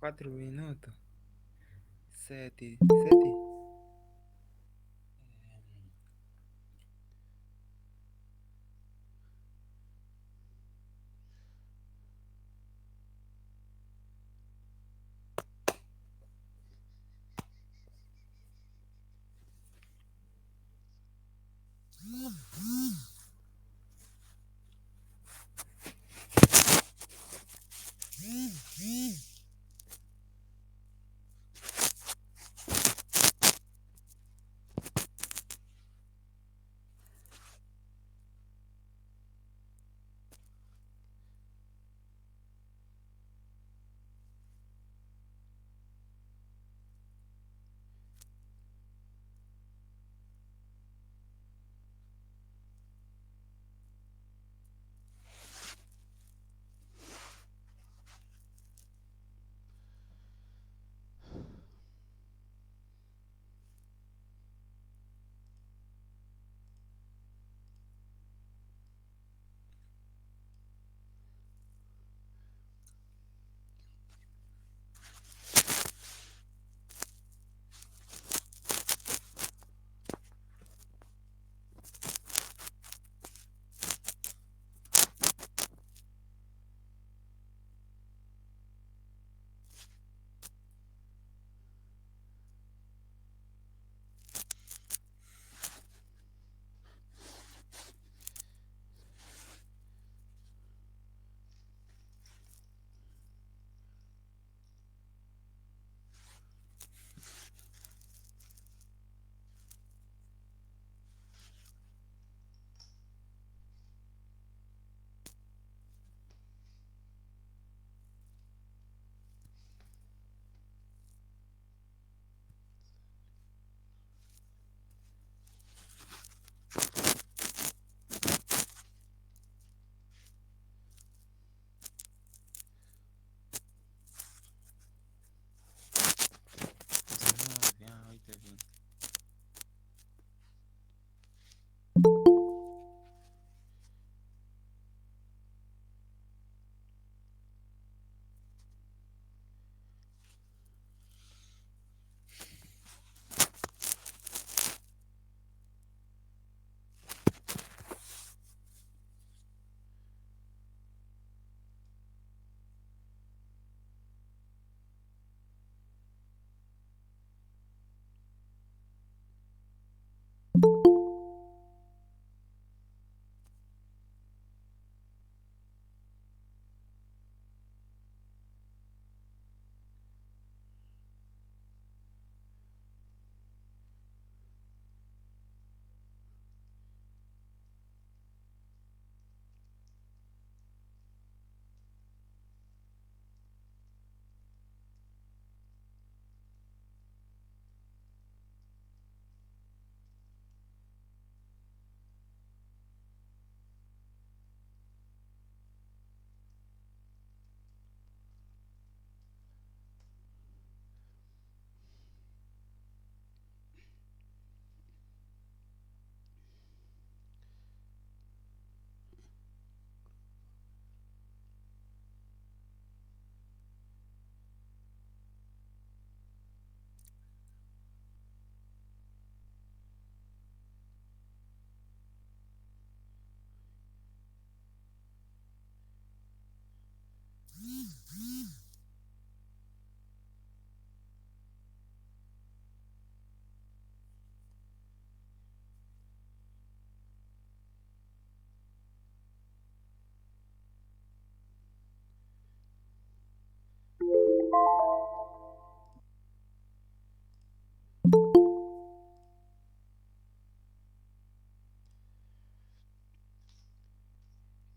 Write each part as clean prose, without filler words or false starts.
4 minutos. Sete. Sete?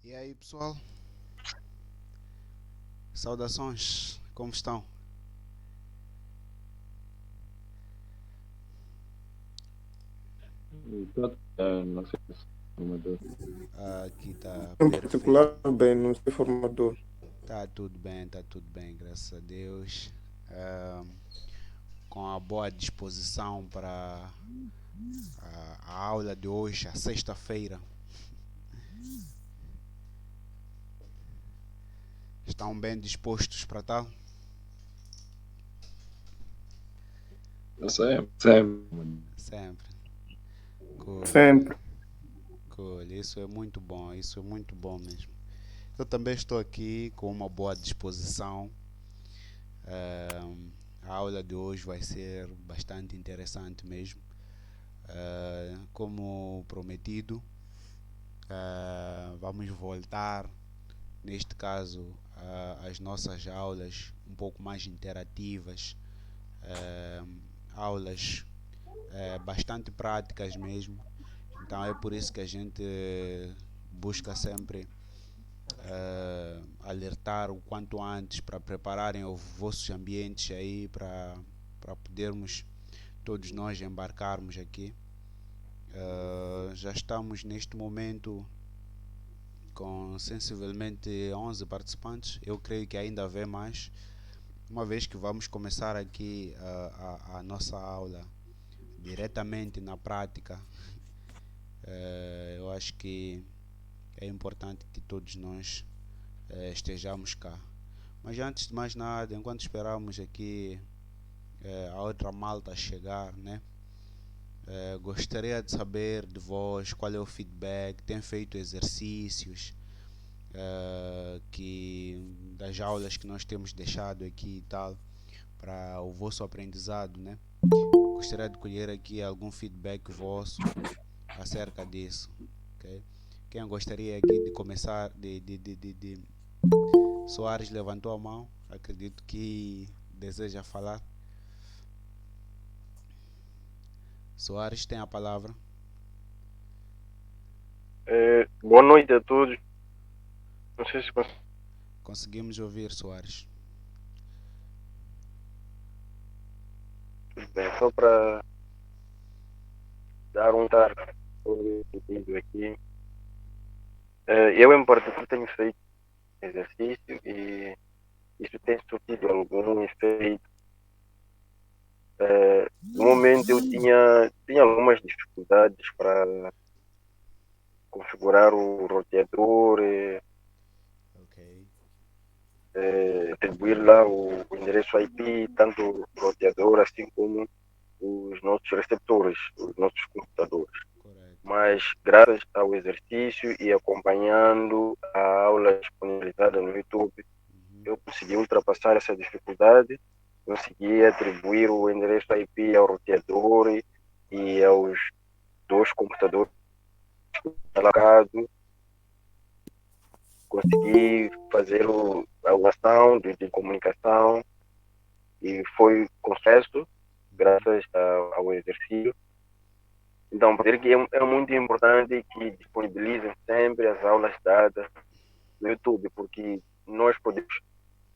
E aí, pessoal? Saudações, como estão? Não sei se formador. Aqui está Em perfeito. particular, bem, não sei formador. Tá tudo bem, graças a Deus. Ah, com a boa disposição para a aula de hoje, a sexta-feira. Estão bem dispostos para tal? Sempre, sempre. Sempre. Cool, Sempre. cool. Isso é muito bom, isso é muito bom mesmo. Eu também estou aqui com uma boa disposição. A aula de hoje vai ser bastante interessante mesmo. Como prometido, vamos voltar, neste caso, às nossas aulas um pouco mais interativas, aulas bastante práticas mesmo. Então é por isso que a gente busca sempre alertar o quanto antes para prepararem os vossos ambientes aí para podermos todos nós embarcarmos aqui. Já estamos neste momento com sensivelmente 11 participantes. Eu creio que ainda haver mais, uma vez que vamos começar aqui a nossa aula diretamente na prática. Eu acho que é importante que todos nós estejamos cá. Mas antes de mais nada, enquanto esperamos aqui a outra malta chegar, né? Gostaria de saber de vós qual é o feedback, tem feito exercícios das aulas que nós temos deixado aqui e tal, para o vosso aprendizado, né? Gostaria de colher aqui algum feedback vosso acerca disso, ok? Quem gostaria aqui de começar? Soares levantou a mão, acredito que deseja falar. Soares tem a palavra. Boa noite a todos. Não sei se Conseguimos ouvir, Soares. tudo bem, só para dar um tar sobre o vídeo aqui. Eu, em particular, tenho feito exercício e isso tem surtido algum efeito. No momento, eu tinha algumas dificuldades para configurar o roteador, Ok. atribuir lá o endereço IP, tanto o roteador assim como os nossos receptores, os nossos computadores. Correto. Mas graças ao exercício e acompanhando a aula disponibilizada no YouTube, eu consegui ultrapassar essa dificuldade, consegui atribuir o endereço IP ao roteador e aos dois computadores alocados, consegui fazer a aulação de comunicação e foi com sucesso graças ao exercício. Então, por que é muito importante que disponibilizem sempre as aulas dadas no YouTube, porque nós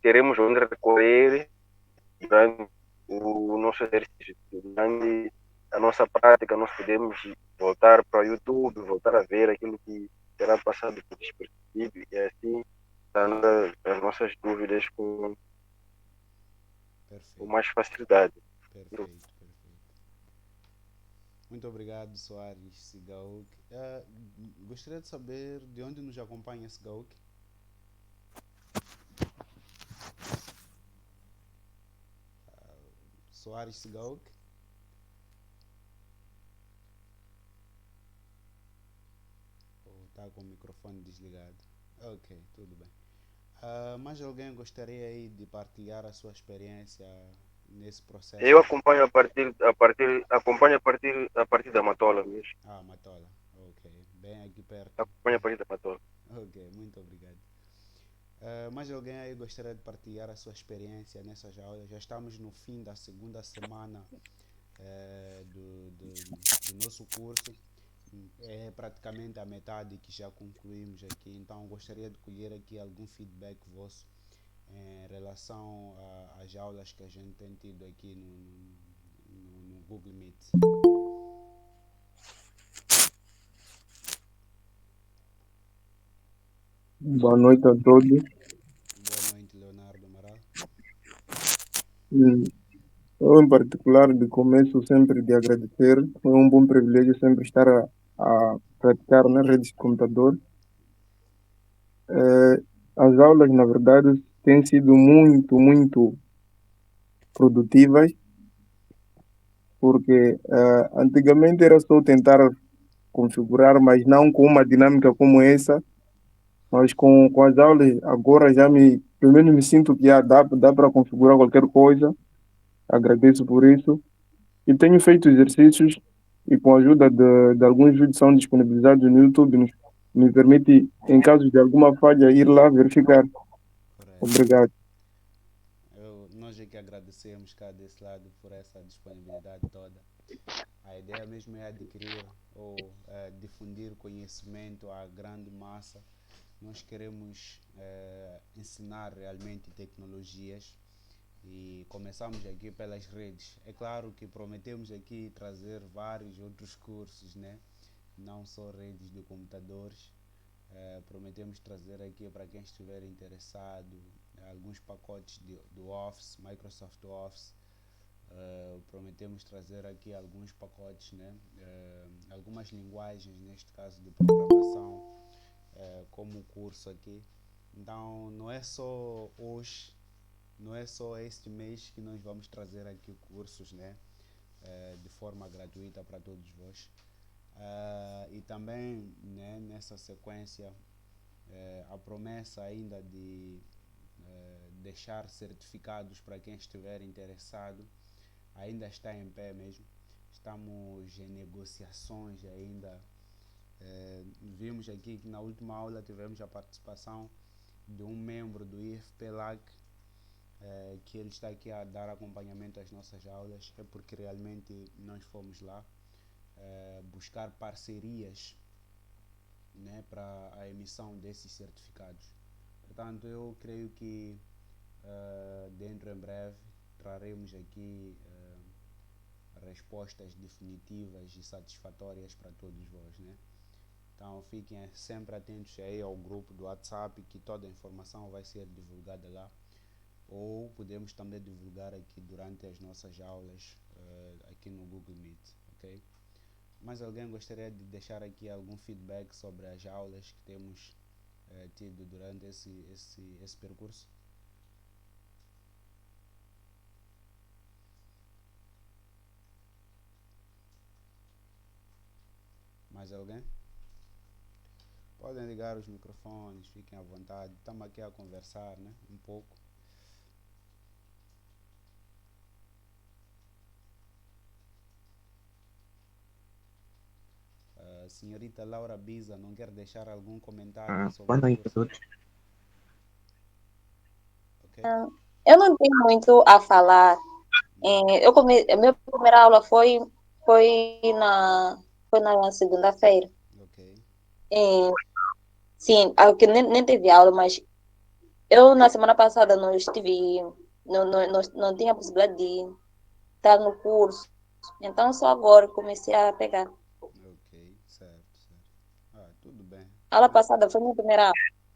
teremos onde recorrer durante o nosso exercício, durante a nossa prática, nós podemos voltar para o YouTube, voltar a ver aquilo que será passado por despercebido e assim sanar as nossas dúvidas com Perfeito. mais facilidade. Perfeito. Muito obrigado, Soares Sigauk. Gostaria de saber de onde nos acompanha Sigauk. Soares Sigauk. Está com o microfone desligado. Ok, tudo bem. Mais alguém gostaria aí de partilhar a sua experiência nesse processo? Eu acompanho acompanho a partir da Matola mesmo. Matola. Ok, bem aqui perto. Acompanho a partir da Matola. Ok, muito obrigado. Mais alguém aí gostaria de partilhar a sua experiência nessas aulas? Já estamos no fim da segunda semana do nosso curso. É praticamente a metade que já concluímos aqui, então gostaria de colher aqui algum feedback vosso em relação às aulas que a gente tem tido aqui no Google Meet. Boa noite a todos. Boa noite, Leonardo Amaral. Eu, em particular, de começo sempre de agradecer. Foi um bom privilégio sempre estar a praticar nas redes de computador. As aulas, na verdade, têm sido muito, muito produtivas. porque antigamente era só tentar configurar, mas não com uma dinâmica como essa, mas com as aulas agora pelo menos me sinto que dá para configurar qualquer coisa, agradeço por isso. E tenho feito exercícios e com a ajuda de alguns vídeos que são disponibilizados no YouTube, me permite, em caso de alguma falha, ir lá verificar. Correto. Obrigado. Nós é que agradecemos cá desse lado por essa disponibilidade toda. A ideia mesmo é adquirir ou difundir conhecimento à grande massa. Nós queremos ensinar realmente tecnologias e começamos aqui pelas redes. É claro que prometemos aqui trazer vários outros cursos, né? Não só redes de computadores. Prometemos trazer aqui para quem estiver interessado alguns pacotes do Office, Microsoft Office. Prometemos trazer aqui alguns pacotes, né? Algumas linguagens, neste caso de programação, como curso aqui. Então não é só hoje, não é só este mês que nós vamos trazer aqui cursos, né? De forma gratuita para todos vós. E também, né, nessa sequência, a promessa ainda de deixar certificados para quem estiver interessado ainda está em pé mesmo. Estamos em negociações ainda. Vimos aqui que na última aula tivemos a participação de um membro do IFPLAC, que ele está aqui a dar acompanhamento às nossas aulas. É porque realmente nós fomos lá buscar parcerias, né, para a emissão desses certificados. Portanto, eu creio que dentro em breve traremos aqui respostas definitivas e satisfatórias para todos vós, né? Então fiquem sempre atentos aí ao grupo do WhatsApp, que toda a informação vai ser divulgada lá, ou podemos também divulgar aqui durante as nossas aulas aqui no Google Meet, ok? Mas alguém gostaria de deixar aqui algum feedback sobre as aulas que temos tido durante esse percurso? Mais alguém? Podem ligar os microfones, fiquem à vontade. Estamos aqui a conversar, né? Um pouco. Senhorita Laura Biza, não quer deixar algum comentário sobre Boa o noite a curso? todos. Ok? Eu não tenho muito a falar. A minha primeira aula foi na segunda-feira. Ok. Sim, que nem teve aula, mas eu na semana passada não estive, não tinha possibilidade de estar no curso. Então só agora comecei a pegar. Ok, certo. Tudo bem. A aula passada foi minha primeira aula.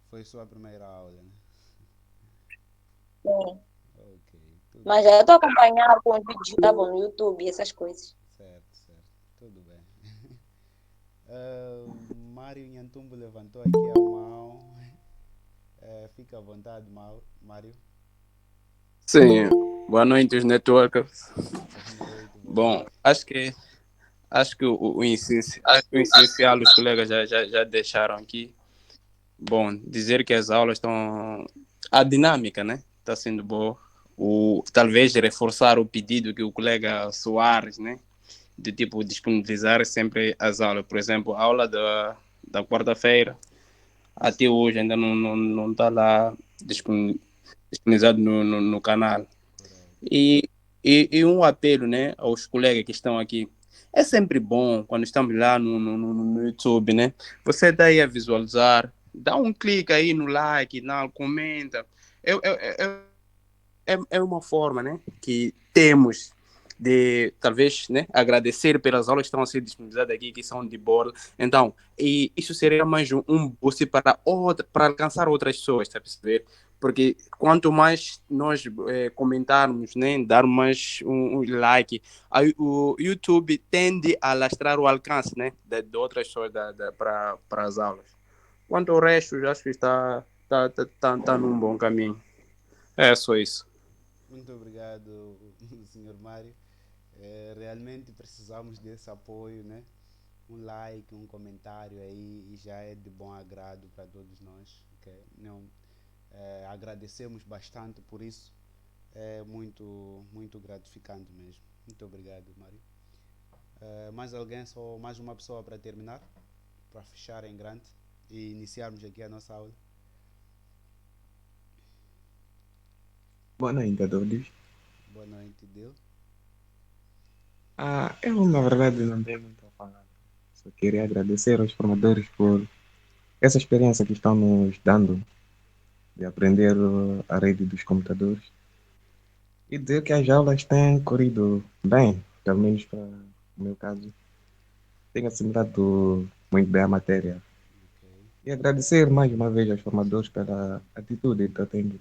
Foi sua primeira aula, né? Sim. Ok, tudo Mas bem. já estou acompanhando com os vídeos que estavam no YouTube e essas coisas. Certo. Tudo bem. Mário Nhantumbo levantou aqui a mão. Fica à vontade, Mário. Sim, boa noite, os networkers. Boa noite. Bom, acho que o essencial os colegas já deixaram aqui. Bom, dizer que as aulas estão. A dinâmica, né? Está sendo boa. Talvez reforçar o pedido que o colega Soares, né? De tipo disponibilizar sempre as aulas. Por exemplo, a aula da quarta-feira, até hoje ainda não está lá disponibilizado no canal. E, e um apelo, né, aos colegas que estão aqui. É sempre bom quando estamos lá no YouTube, né? Você está aí a visualizar, dá um clique aí no like, comenta. É uma forma, né, que temos de, talvez, né, agradecer pelas aulas que estão a ser disponibilizadas aqui, que são de bordo. Então, e isso seria mais um boost para alcançar outras pessoas, tá a perceber? Porque quanto mais nós comentarmos, né, dar mais um like, o YouTube tende a alastrar o alcance, né, de outras pessoas para as aulas. Quanto ao resto, eu acho que está num bom caminho. É só isso. Muito obrigado, Sr. Mário. Realmente precisamos desse apoio, né? Um like, um comentário aí e já é de bom agrado para todos nós, ok? Não, agradecemos bastante por isso, é muito gratificante mesmo. Muito obrigado, Mário. Mais alguém, só mais uma pessoa para terminar, para fechar em grande e iniciarmos aqui a nossa aula. Boa noite a todos. Boa noite, Dil. Eu, na verdade, não tenho muito a falar. Só queria agradecer aos formadores por essa experiência que estão nos dando de aprender a rede dos computadores e dizer que as aulas têm corrido bem, pelo menos para o meu caso. Tenho assimilado muito bem a matéria. Ok. E agradecer mais uma vez aos formadores pela atitude que estão tendo,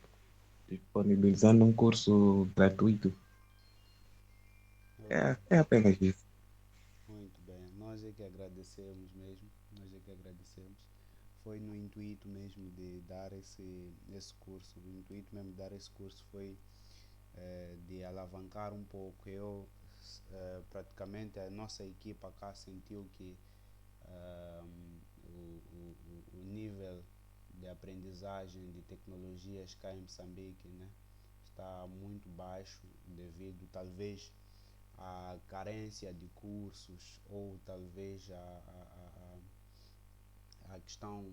disponibilizando um curso gratuito. Ok. É apenas isso. Muito bem. Nós é que agradecemos mesmo. Nós é que agradecemos. Foi no intuito mesmo de dar esse curso. O intuito mesmo de dar esse curso foi de alavancar um pouco. Praticamente, a nossa equipa cá sentiu que o nível de aprendizagem de tecnologias cá em Moçambique, né, está muito baixo devido talvez à carência de cursos ou talvez à questão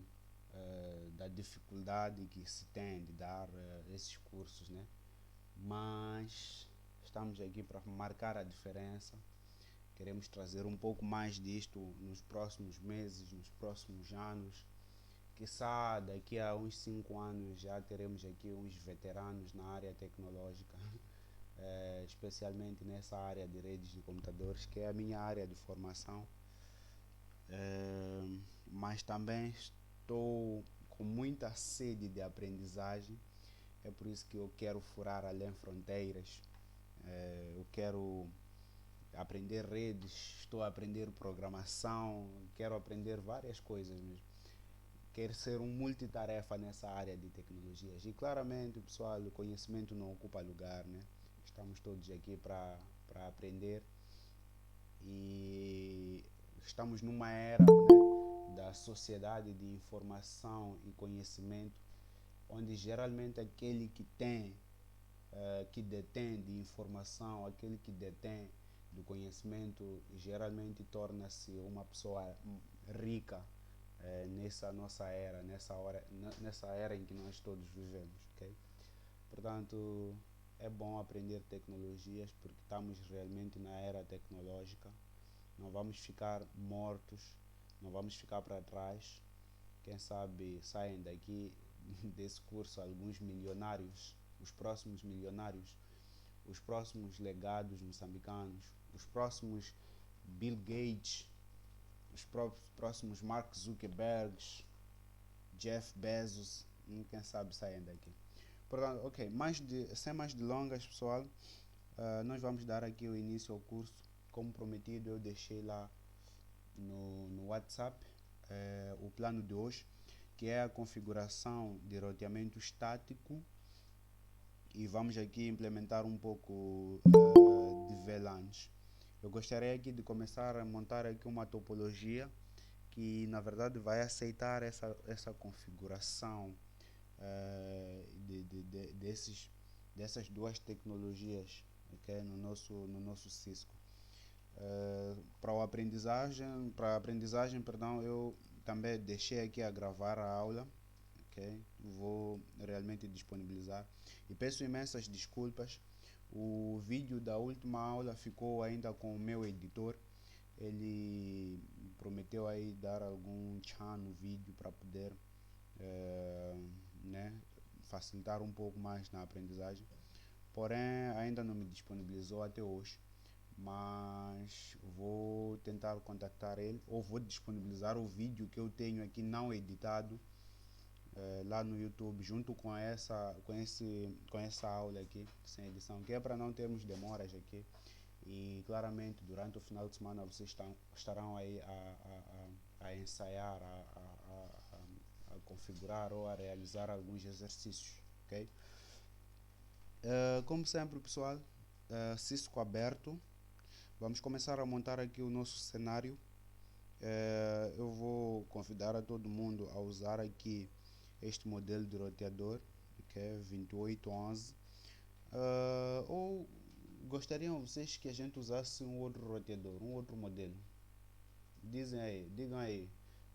da dificuldade que se tem de dar esses cursos, né? Mas estamos aqui para marcar a diferença. Queremos trazer um pouco mais disto nos próximos meses, nos próximos anos. Quiçá daqui a uns 5 anos já teremos aqui uns veteranos na área tecnológica, especialmente nessa área de redes de computadores, que é a minha área de formação. Mas também estou com muita sede de aprendizagem. É por isso que eu quero furar além fronteiras. Eu quero aprender redes, estou a aprender programação, quero aprender várias coisas mesmo. Quero ser um multitarefa nessa área de tecnologias. E claramente, pessoal, o conhecimento não ocupa lugar, né? Estamos todos aqui para aprender e estamos numa era, né, da sociedade de informação e conhecimento, onde geralmente aquele que tem, que detém de informação, aquele que detém do conhecimento, geralmente torna-se uma pessoa rica nessa nossa era, nessa era em que nós todos vivemos, ok? Portanto, é bom aprender tecnologias porque estamos realmente na era tecnológica. Não vamos ficar mortos, não vamos ficar para trás. Quem sabe saem daqui desse curso alguns milionários, os próximos milionários, os próximos legados moçambicanos, os próximos Bill Gates, os próximos Mark Zuckerberg, Jeff Bezos, quem sabe saem daqui. Portanto, ok, sem mais delongas, pessoal, nós vamos dar aqui o início ao curso. Como prometido, eu deixei lá no WhatsApp o plano de hoje, que é a configuração de roteamento estático, e vamos aqui implementar um pouco de VLANs. Eu gostaria aqui de começar a montar aqui uma topologia que na verdade vai aceitar essa configuração dessas duas tecnologias, okay, no nosso Cisco. Para a aprendizagem, perdão, eu também deixei aqui a gravar a aula, ok? Vou realmente disponibilizar e peço imensas desculpas. O vídeo da última aula ficou ainda com o meu editor. Ele prometeu aí dar algum tchan no vídeo para poder né, facilitar um pouco mais na aprendizagem. Porém, ainda não me disponibilizou até hoje. Mas vou tentar contactar ele, ou vou disponibilizar o vídeo que eu tenho aqui não editado lá no YouTube, junto com essa aula aqui sem edição, que é para não termos demoras aqui. E claramente durante o final de semana vocês estarão aí a ensaiar, a configurar ou a realizar alguns exercícios, ok? Como sempre, pessoal, Cisco aberto. Vamos começar a montar aqui o nosso cenário. Eu vou convidar a todo mundo a usar aqui este modelo de roteador, que é 2811. Ou gostariam vocês que a gente usasse um outro roteador, um outro modelo? Digam aí.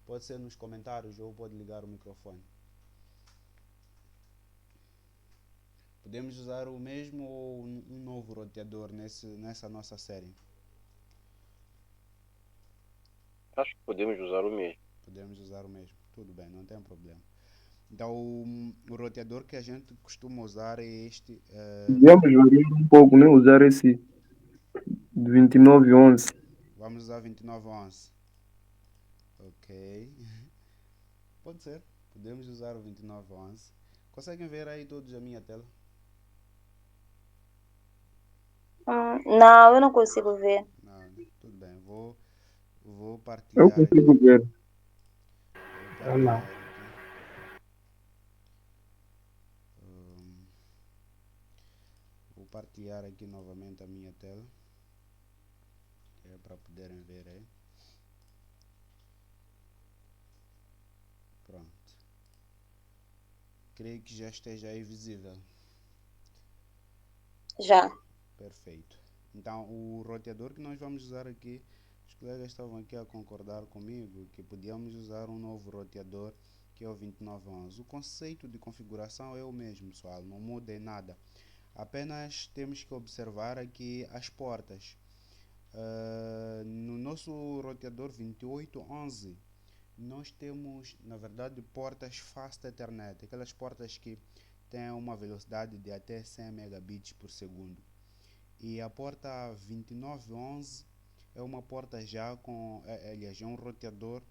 Pode ser nos comentários ou pode ligar o microfone. Podemos usar o mesmo ou um novo roteador nessa nossa série? Acho que podemos usar o mesmo. Podemos usar o mesmo. Tudo bem, não tem problema. Então, o roteador que a gente costuma usar é este. Podíamos variar um pouco, né? Usar esse de 2911. Vamos usar 2911. Ok. Pode ser. Podemos usar o 2911. Conseguem ver aí todos a minha tela? Não, eu não consigo ver. Não, né? Tudo bem. Vou Eu partilhar aqui. consigo ver. Vou partilhar aqui. Vou partilhar aqui novamente a minha tela. É para poderem ver aí. Pronto. Creio que já esteja aí visível. Já. Perfeito. Então, o roteador que nós vamos usar aqui, os colegas estavam aqui a concordar comigo que podíamos usar um novo roteador, que é o 2911. O conceito de configuração é o mesmo, pessoal, não muda em nada. Apenas temos que observar aqui as portas. No nosso roteador 2811, nós temos, na verdade, portas Fast Ethernet, aquelas portas que têm uma velocidade de até 100 megabits por segundo. E a porta 2911 é uma porta já com, aliás, é um roteador,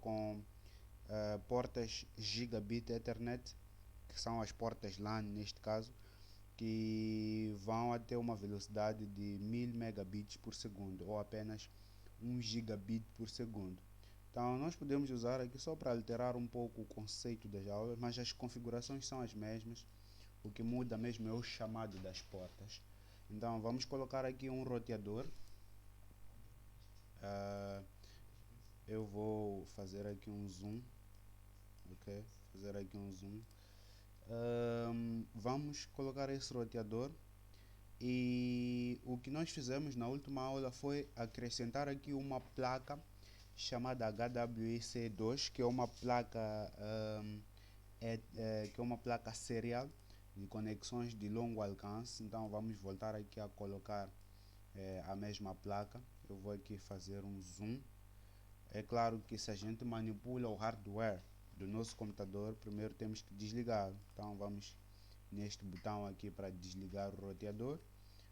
com portas Gigabit Ethernet, que são as portas LAN neste caso, que vão até uma velocidade de 1000 megabits por segundo, ou apenas 1 gigabit por segundo. Então nós podemos usar aqui só para alterar um pouco o conceito das aulas, mas as configurações são as mesmas. O que muda mesmo é o chamado das portas. Então vamos colocar aqui um roteador. Eu vou fazer aqui um zoom. Ok? Fazer aqui um zoom. Vamos colocar esse roteador. E o que nós fizemos na última aula foi acrescentar aqui uma placa chamada HWIC2, que é uma placa que é uma placa serial de conexões de longo alcance. Então vamos voltar aqui a colocar a mesma placa. Eu vou aqui fazer um zoom. É claro que se a gente manipula o hardware do nosso computador, primeiro temos que desligar. Então vamos neste botão aqui para desligar o roteador.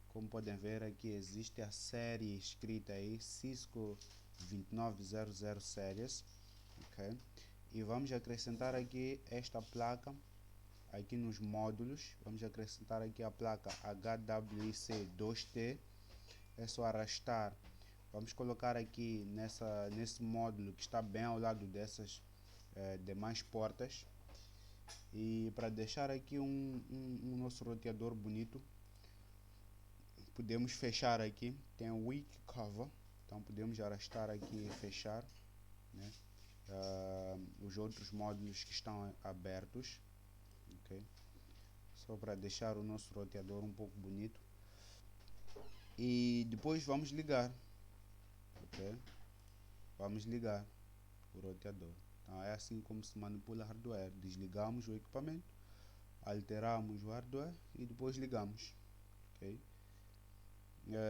Como podem ver, aqui existe a série escrita aí, Cisco 2900 Series. Okay? E vamos acrescentar aqui esta placa aqui nos módulos. Vamos acrescentar aqui a placa HWIC2T. É só arrastar. Vamos colocar aqui nesse módulo que está bem ao lado dessas demais portas. E para deixar aqui um nosso roteador bonito, podemos fechar aqui. Tem o Weak Cover. Então podemos arrastar aqui e fechar, né? Os outros módulos que estão abertos. Okay? Só para deixar o nosso roteador um pouco bonito. E depois vamos ligar. Okay? Vamos ligar o roteador. Então é assim como se manipula hardware. Desligamos o equipamento, alteramos o hardware e depois ligamos. Okay?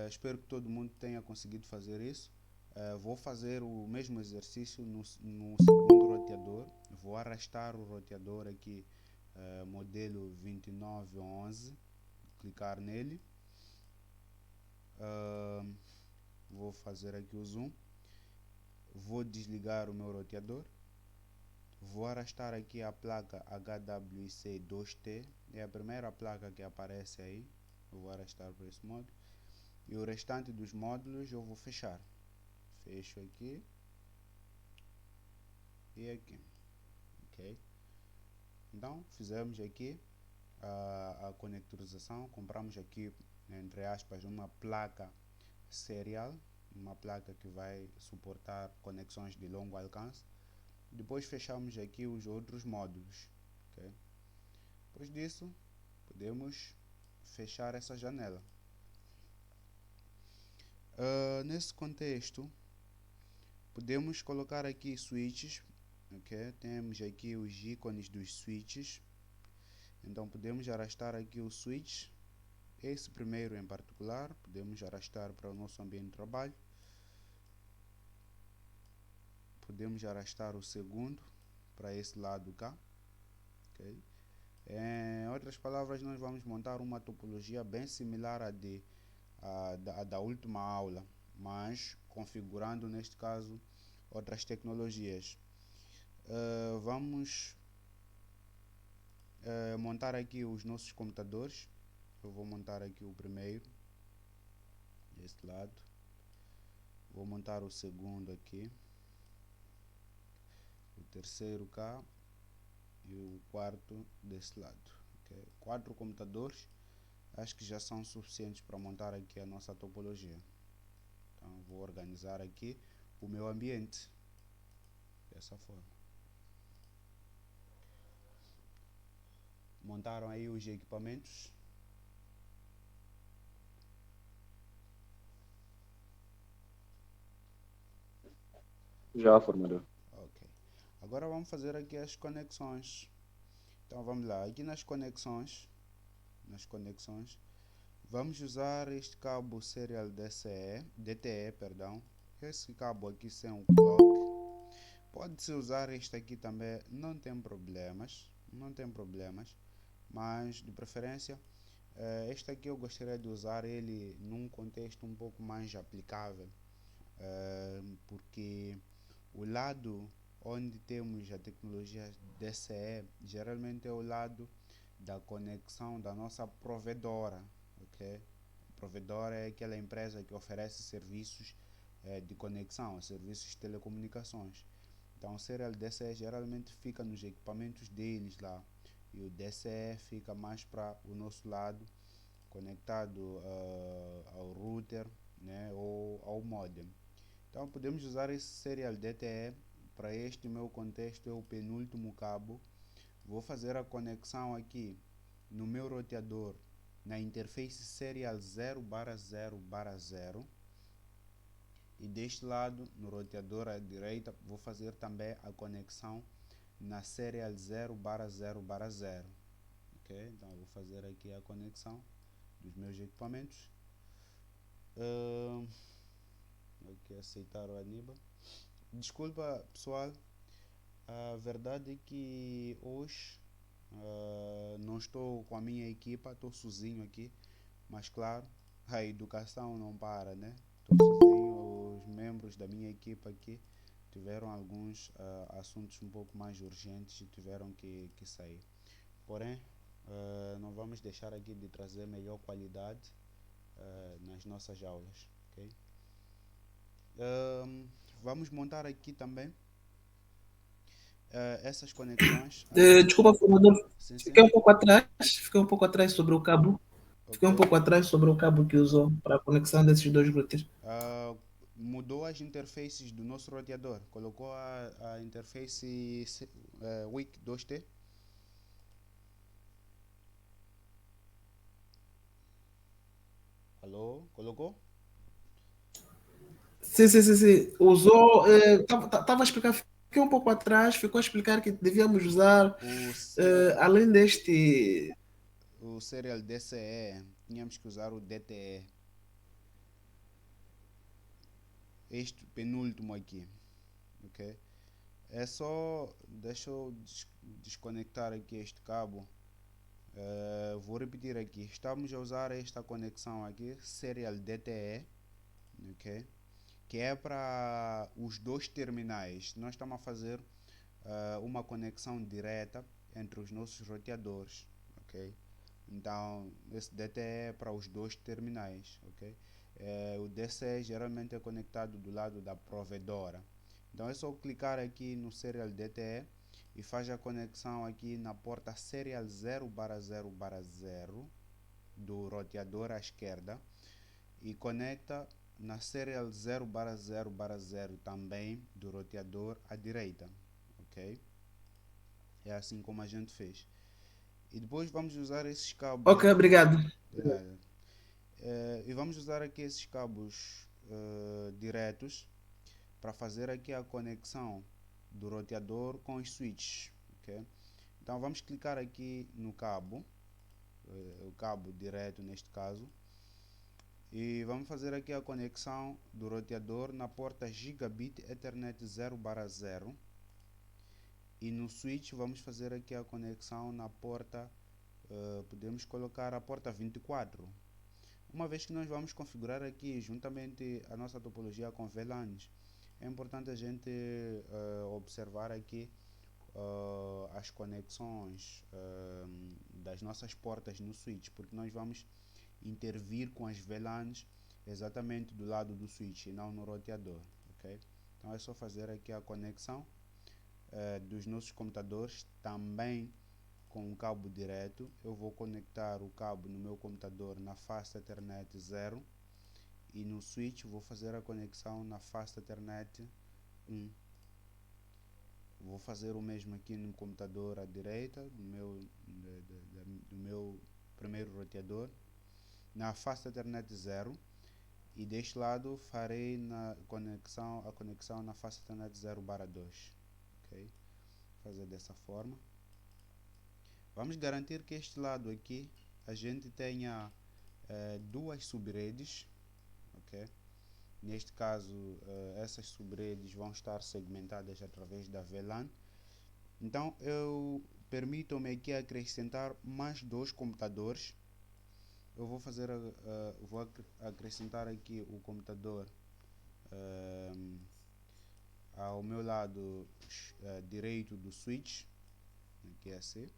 Espero que todo mundo tenha conseguido fazer isso. Vou fazer o mesmo exercício no segundo roteador. Vou arrastar o roteador aqui, modelo 2911, clicar nele. Vou fazer aqui o zoom. Vou desligar o meu roteador. Vou arrastar aqui a placa HWIC2T. É a primeira placa que aparece aí. Eu vou arrastar para esse modo. E o restante dos módulos eu vou fechar. Fecho aqui. E aqui. Ok? Então, fizemos aqui a conectorização. Compramos aqui, entre aspas, uma placa serial, uma placa que vai suportar conexões de longo alcance. Depois fechamos aqui os outros módulos, ok? Depois disso, podemos fechar essa janela. Nesse contexto, podemos colocar aqui switches, ok? Temos aqui os ícones dos switches. Então podemos arrastar aqui o switch, esse primeiro em particular, podemos arrastar para o nosso ambiente de trabalho. Podemos arrastar o segundo para esse lado cá, ok? Em outras palavras, nós vamos montar uma topologia bem similar à da última aula, mas configurando neste caso outras tecnologias. Vamos montar aqui os nossos computadores. Eu vou montar aqui o primeiro deste lado, vou montar o segundo aqui, o terceiro cá e o quarto desse lado, okay? 4 computadores acho que já são suficientes para montar aqui a nossa topologia. Então vou organizar aqui o meu ambiente dessa forma. Montaram aí os equipamentos. Já, formador. Ok. Agora vamos fazer aqui as conexões. Então vamos lá, aqui nas conexões, vamos usar este cabo serial DTE, perdão. Esse cabo aqui sem o clock. Pode-se usar este aqui também, não tem problemas, mas de preferência este aqui eu gostaria de usar ele num contexto um pouco mais aplicável, porque o lado onde temos a tecnologia DCE geralmente é o lado da conexão da nossa provedora, ok? A provedora é aquela empresa que oferece serviços de conexão, serviços de telecomunicações. Então o serial DCE geralmente fica nos equipamentos deles lá, e o DCE fica mais para o nosso lado, conectado ao router, né, ou ao modem. Então podemos usar esse serial DTE. Para este meu contexto é o penúltimo cabo. Vou fazer a conexão aqui no meu roteador na interface serial 0/0/0, e deste lado no roteador à direita vou fazer também a conexão na serial 0/0/0, ok? Então vou fazer aqui a conexão dos meus equipamentos. Aqui aceitar o Aníbal. Desculpa pessoal, a verdade é que hoje não estou com a minha equipa, estou sozinho aqui, mas claro, a educação não para, né? Estou sozinho, os membros da minha equipa aqui tiveram alguns assuntos um pouco mais urgentes e tiveram que sair. Porém, não vamos deixar aqui de trazer melhor qualidade nas nossas aulas, ok? Vamos montar aqui também essas conexões. Desculpa, formador. Sim, sim. Fiquei um pouco atrás sobre o cabo. Fiquei um pouco atrás sobre o cabo que usou para a conexão desses dois routers. Mudou as interfaces do nosso roteador. Colocou a interface WIC 2T. Alô? Colocou? Sim. Usou. Estava a explicar. Fiquei um pouco atrás. Ficou a explicar que devíamos usar, além deste. O serial DCE, tínhamos que usar o DTE. Este penúltimo aqui, ok? É só, deixa eu desconectar aqui este cabo. Vou repetir aqui, estamos a usar esta conexão aqui, serial DTE, ok? Que é para os dois terminais. Nós estamos a fazer uma conexão direta entre os nossos roteadores, ok? Então esse DTE é para os dois terminais, ok? O DCE geralmente é conectado do lado da provedora. Então é só clicar aqui no serial DTE e faz a conexão aqui na porta serial 0/0/0 do roteador à esquerda e conecta na serial 0/0/0 também do roteador à direita, ok? É assim como a gente fez. E depois vamos usar esses cabos Ok, aqui. obrigado. E vamos usar aqui esses cabos diretos para fazer aqui a conexão do roteador com os switches, ok? Então vamos clicar aqui no cabo, o cabo direto neste caso, e vamos fazer aqui a conexão do roteador na porta Gigabit Ethernet 0/0, e no switch vamos fazer aqui a conexão na porta, podemos colocar a porta 24. Uma vez que nós vamos configurar aqui juntamente a nossa topologia com VLANs, é importante a gente observar aqui as conexões das nossas portas no switch, porque nós vamos intervir com as VLANs exatamente do lado do switch e não no roteador, ok? Então é só fazer aqui a conexão dos nossos computadores também com um cabo direto. Eu vou conectar o cabo no meu computador na Fast Ethernet 0 e no switch vou fazer a conexão na Fast Ethernet 1. Vou fazer o mesmo aqui no computador à direita do meu primeiro roteador na Fast Ethernet 0, e deste lado farei a conexão na Fast Ethernet 0/2, ok? Fazer dessa forma. Vamos garantir que este lado aqui a gente tenha duas subredes, ok? Neste caso, essas subredes vão estar segmentadas através da VLAN. Então, permitam-me aqui acrescentar mais 2 computadores. Eu vou vou acrescentar aqui o computador ao meu lado direito do switch, aqui é assim.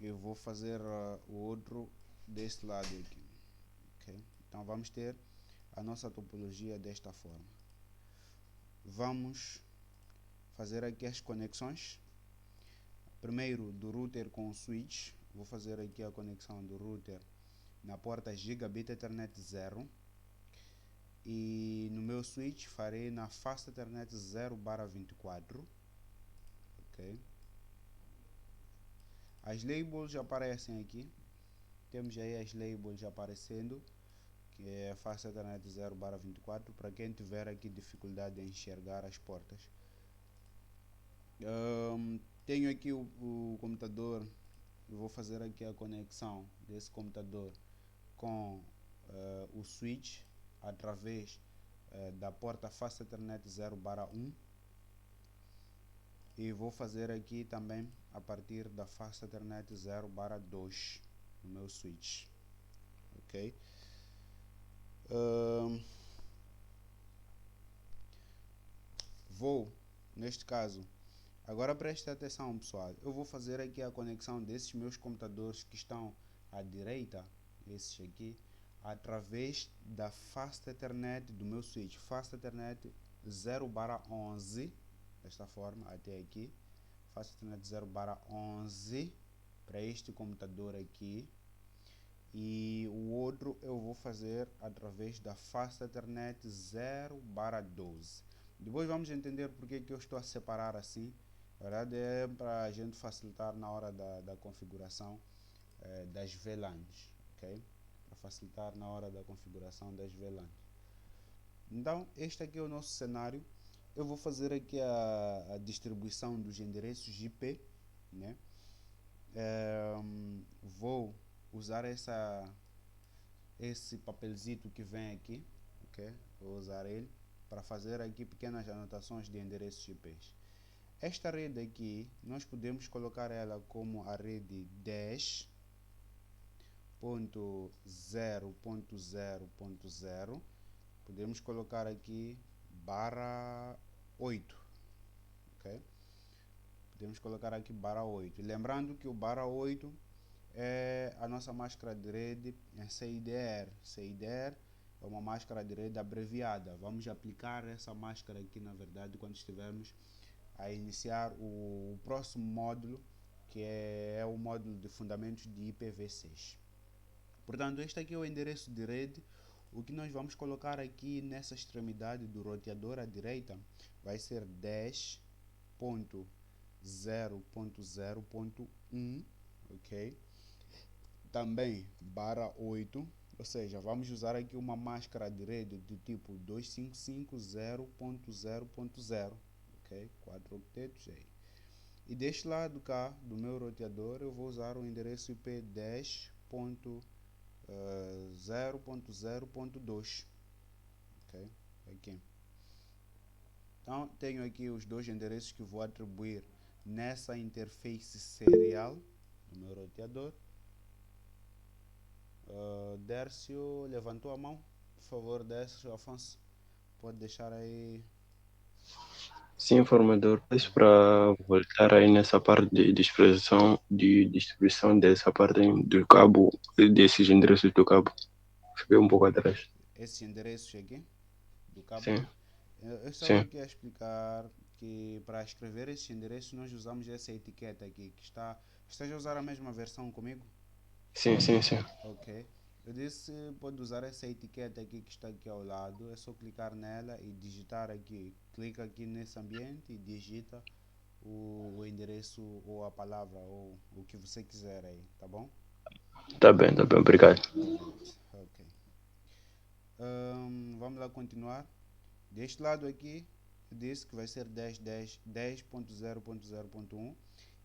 Eu vou fazer o outro deste lado aqui, ok? Então vamos ter a nossa topologia desta forma. Vamos fazer aqui as conexões. Primeiro do router com o switch. Vou fazer aqui a conexão do router na porta Gigabit Ethernet 0, e no meu switch farei na Fast Ethernet 0/24, ok? As labels aparecem aqui. Temos aí as labels aparecendo, que é Fast Ethernet 0/24, para quem tiver aqui dificuldade em enxergar as portas. Tenho aqui o computador. Eu vou fazer aqui a conexão desse computador com o switch através da porta Fast Ethernet 0/1, e vou fazer aqui também a partir da Fast Ethernet 0/2 no meu switch, ok? Neste caso, agora preste atenção, pessoal, eu vou fazer aqui a conexão desses meus computadores que estão à direita, esses aqui, através da Fast Ethernet do meu switch, Fast Ethernet 0/11, desta forma, até aqui, Fast Ethernet 0/11 para este computador aqui, e o outro eu vou fazer através da Fast Ethernet 0/12. Depois vamos entender porque que eu estou a separar assim. Na verdade é para a gente facilitar na hora da configuração das VLANs, ok? Para facilitar na hora da configuração das VLANs. Então, este aqui é o nosso cenário. Eu vou fazer aqui a distribuição dos endereços IP, né? Vou usar esse papelzito que vem aqui, ok? Vou usar ele para fazer aqui pequenas anotações de endereços IPs. Esta rede aqui, nós podemos colocar ela como a rede 10.0.0.0. Podemos colocar aqui /8, ok? Podemos colocar aqui /8. Lembrando que o /8 é a nossa máscara de rede em CIDR. CIDR é uma máscara de rede abreviada. Vamos aplicar essa máscara aqui, na verdade, quando estivermos a iniciar o próximo módulo, que é o módulo de fundamentos de IPv6. Portanto, este aqui é o endereço de rede. O que nós vamos colocar aqui nessa extremidade do roteador à direita vai ser 10.0.0.1, ok? Também barra 8, ou seja, vamos usar aqui uma máscara de rede do tipo 2550.0.0, ok? 4 octetos aí. E deste lado cá do meu roteador eu vou usar o endereço IP 10.0.0.2, ok? Aqui. Então tenho aqui os dois endereços que vou atribuir nessa interface serial do meu roteador. Dércio levantou a mão, por favor. Dércio, Afonso, pode deixar aí. Sim, formador, peço para voltar aí nessa parte de distribuição dessa parte do cabo, desses endereços do cabo. Fiquei um pouco atrás. Esses endereços aqui do cabo. Sim. Eu estava aqui a explicar que para escrever esses endereços nós usamos essa etiqueta aqui que está. Estás a usar a mesma versão comigo? Sim. Ok. Eu disse, pode usar essa etiqueta aqui que está aqui ao lado. É só clicar nela e digitar aqui. Clica aqui nesse ambiente e digita o endereço ou a palavra ou o que você quiser aí, tá bom? Tá bem, obrigado. Ok. Vamos lá continuar. Deste lado aqui, eu disse que vai ser 10.0.0.1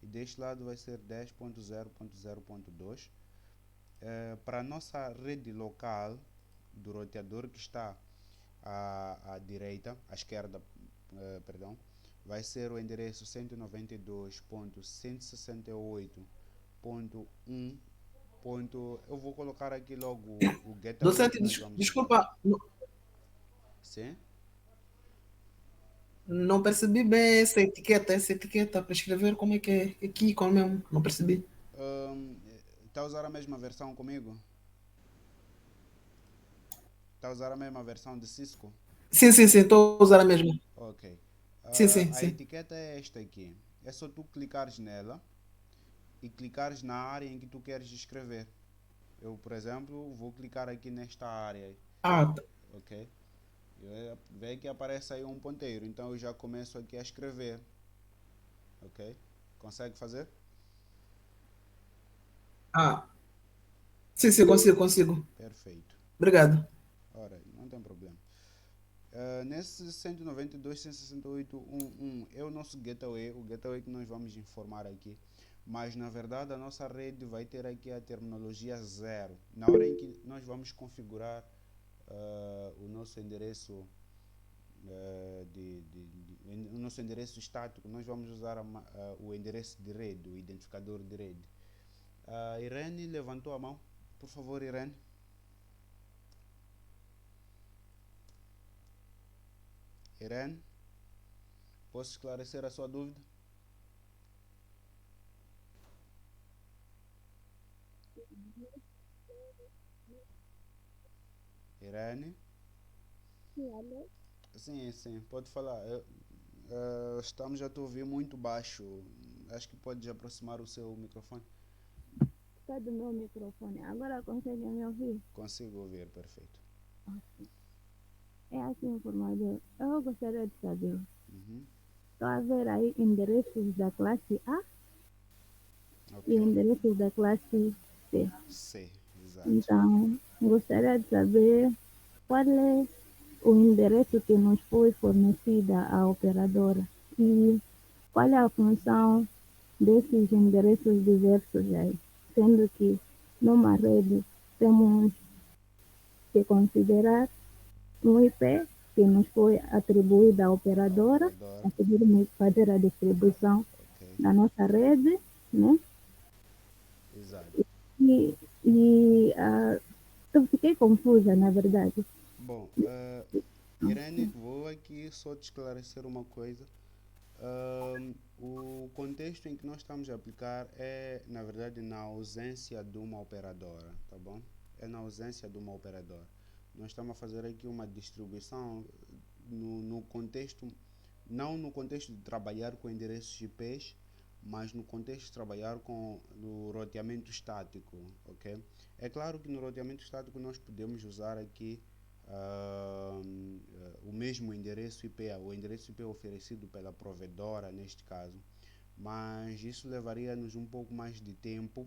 e deste lado vai ser 10.0.0.2. Para a nossa rede local do roteador que está à direita, à esquerda, perdão, vai ser o endereço 192.168.1. Eu vou colocar aqui logo o gateway Docente, que nós vamos desculpa, Sim? não percebi bem essa etiqueta para escrever como é que é aqui, como mesmo, não percebi. Está a usar a mesma versão comigo? Está a usar a mesma versão de Cisco? Sim, estou a usar a mesma. Ok. A Sim. etiqueta é esta aqui. É só tu clicares nela e clicares na área em que tu queres escrever. Eu, por exemplo, vou clicar aqui nesta área. Ok? Vê que aparece aí um ponteiro. Então eu já começo aqui a escrever. Ok? Consegue fazer? Sim, consigo. Perfeito. Obrigado. Ora, não tem problema. Nesse 192.168.1.1 é o nosso gateway, o gateway que nós vamos informar aqui. Mas na verdade a nossa rede vai ter aqui a terminologia 0. Na hora em que nós vamos configurar o nosso endereço o nosso endereço estático, nós vamos usar o endereço de rede, o identificador de rede. Irene levantou a mão. Por favor, Irene. Irene, posso esclarecer a sua dúvida? Irene? Sim, pode falar. Estamos a te ouvir muito baixo. Acho que pode aproximar o seu microfone. Está do meu microfone. Agora consegue me ouvir? Consigo ouvir, perfeito. Okay. É assim, formador. Eu gostaria de saber. Estou a ver aí endereços da classe A e endereços da classe C. Exato. Então, gostaria de saber qual é o endereço que nos foi fornecida a operadora e qual é a função desses endereços diversos aí, sendo que numa rede temos que considerar um IP que nos foi atribuído à operadora, a podermos fazer a distribuição da nossa rede, né? Exato. Eu fiquei confusa, na verdade. Bom, Irene, vou aqui só te esclarecer uma coisa. O contexto em que nós estamos a aplicar é, na verdade, na ausência de uma operadora, tá bom? É na ausência de uma operadora. Nós estamos a fazer aqui uma distribuição no contexto, não no contexto de trabalhar com endereços IPs, mas no contexto de trabalhar com o roteamento estático, ok? É claro que no roteamento estático nós podemos usar aqui o mesmo endereço IP, o endereço IP oferecido pela provedora neste caso, mas isso levaria-nos um pouco mais de tempo.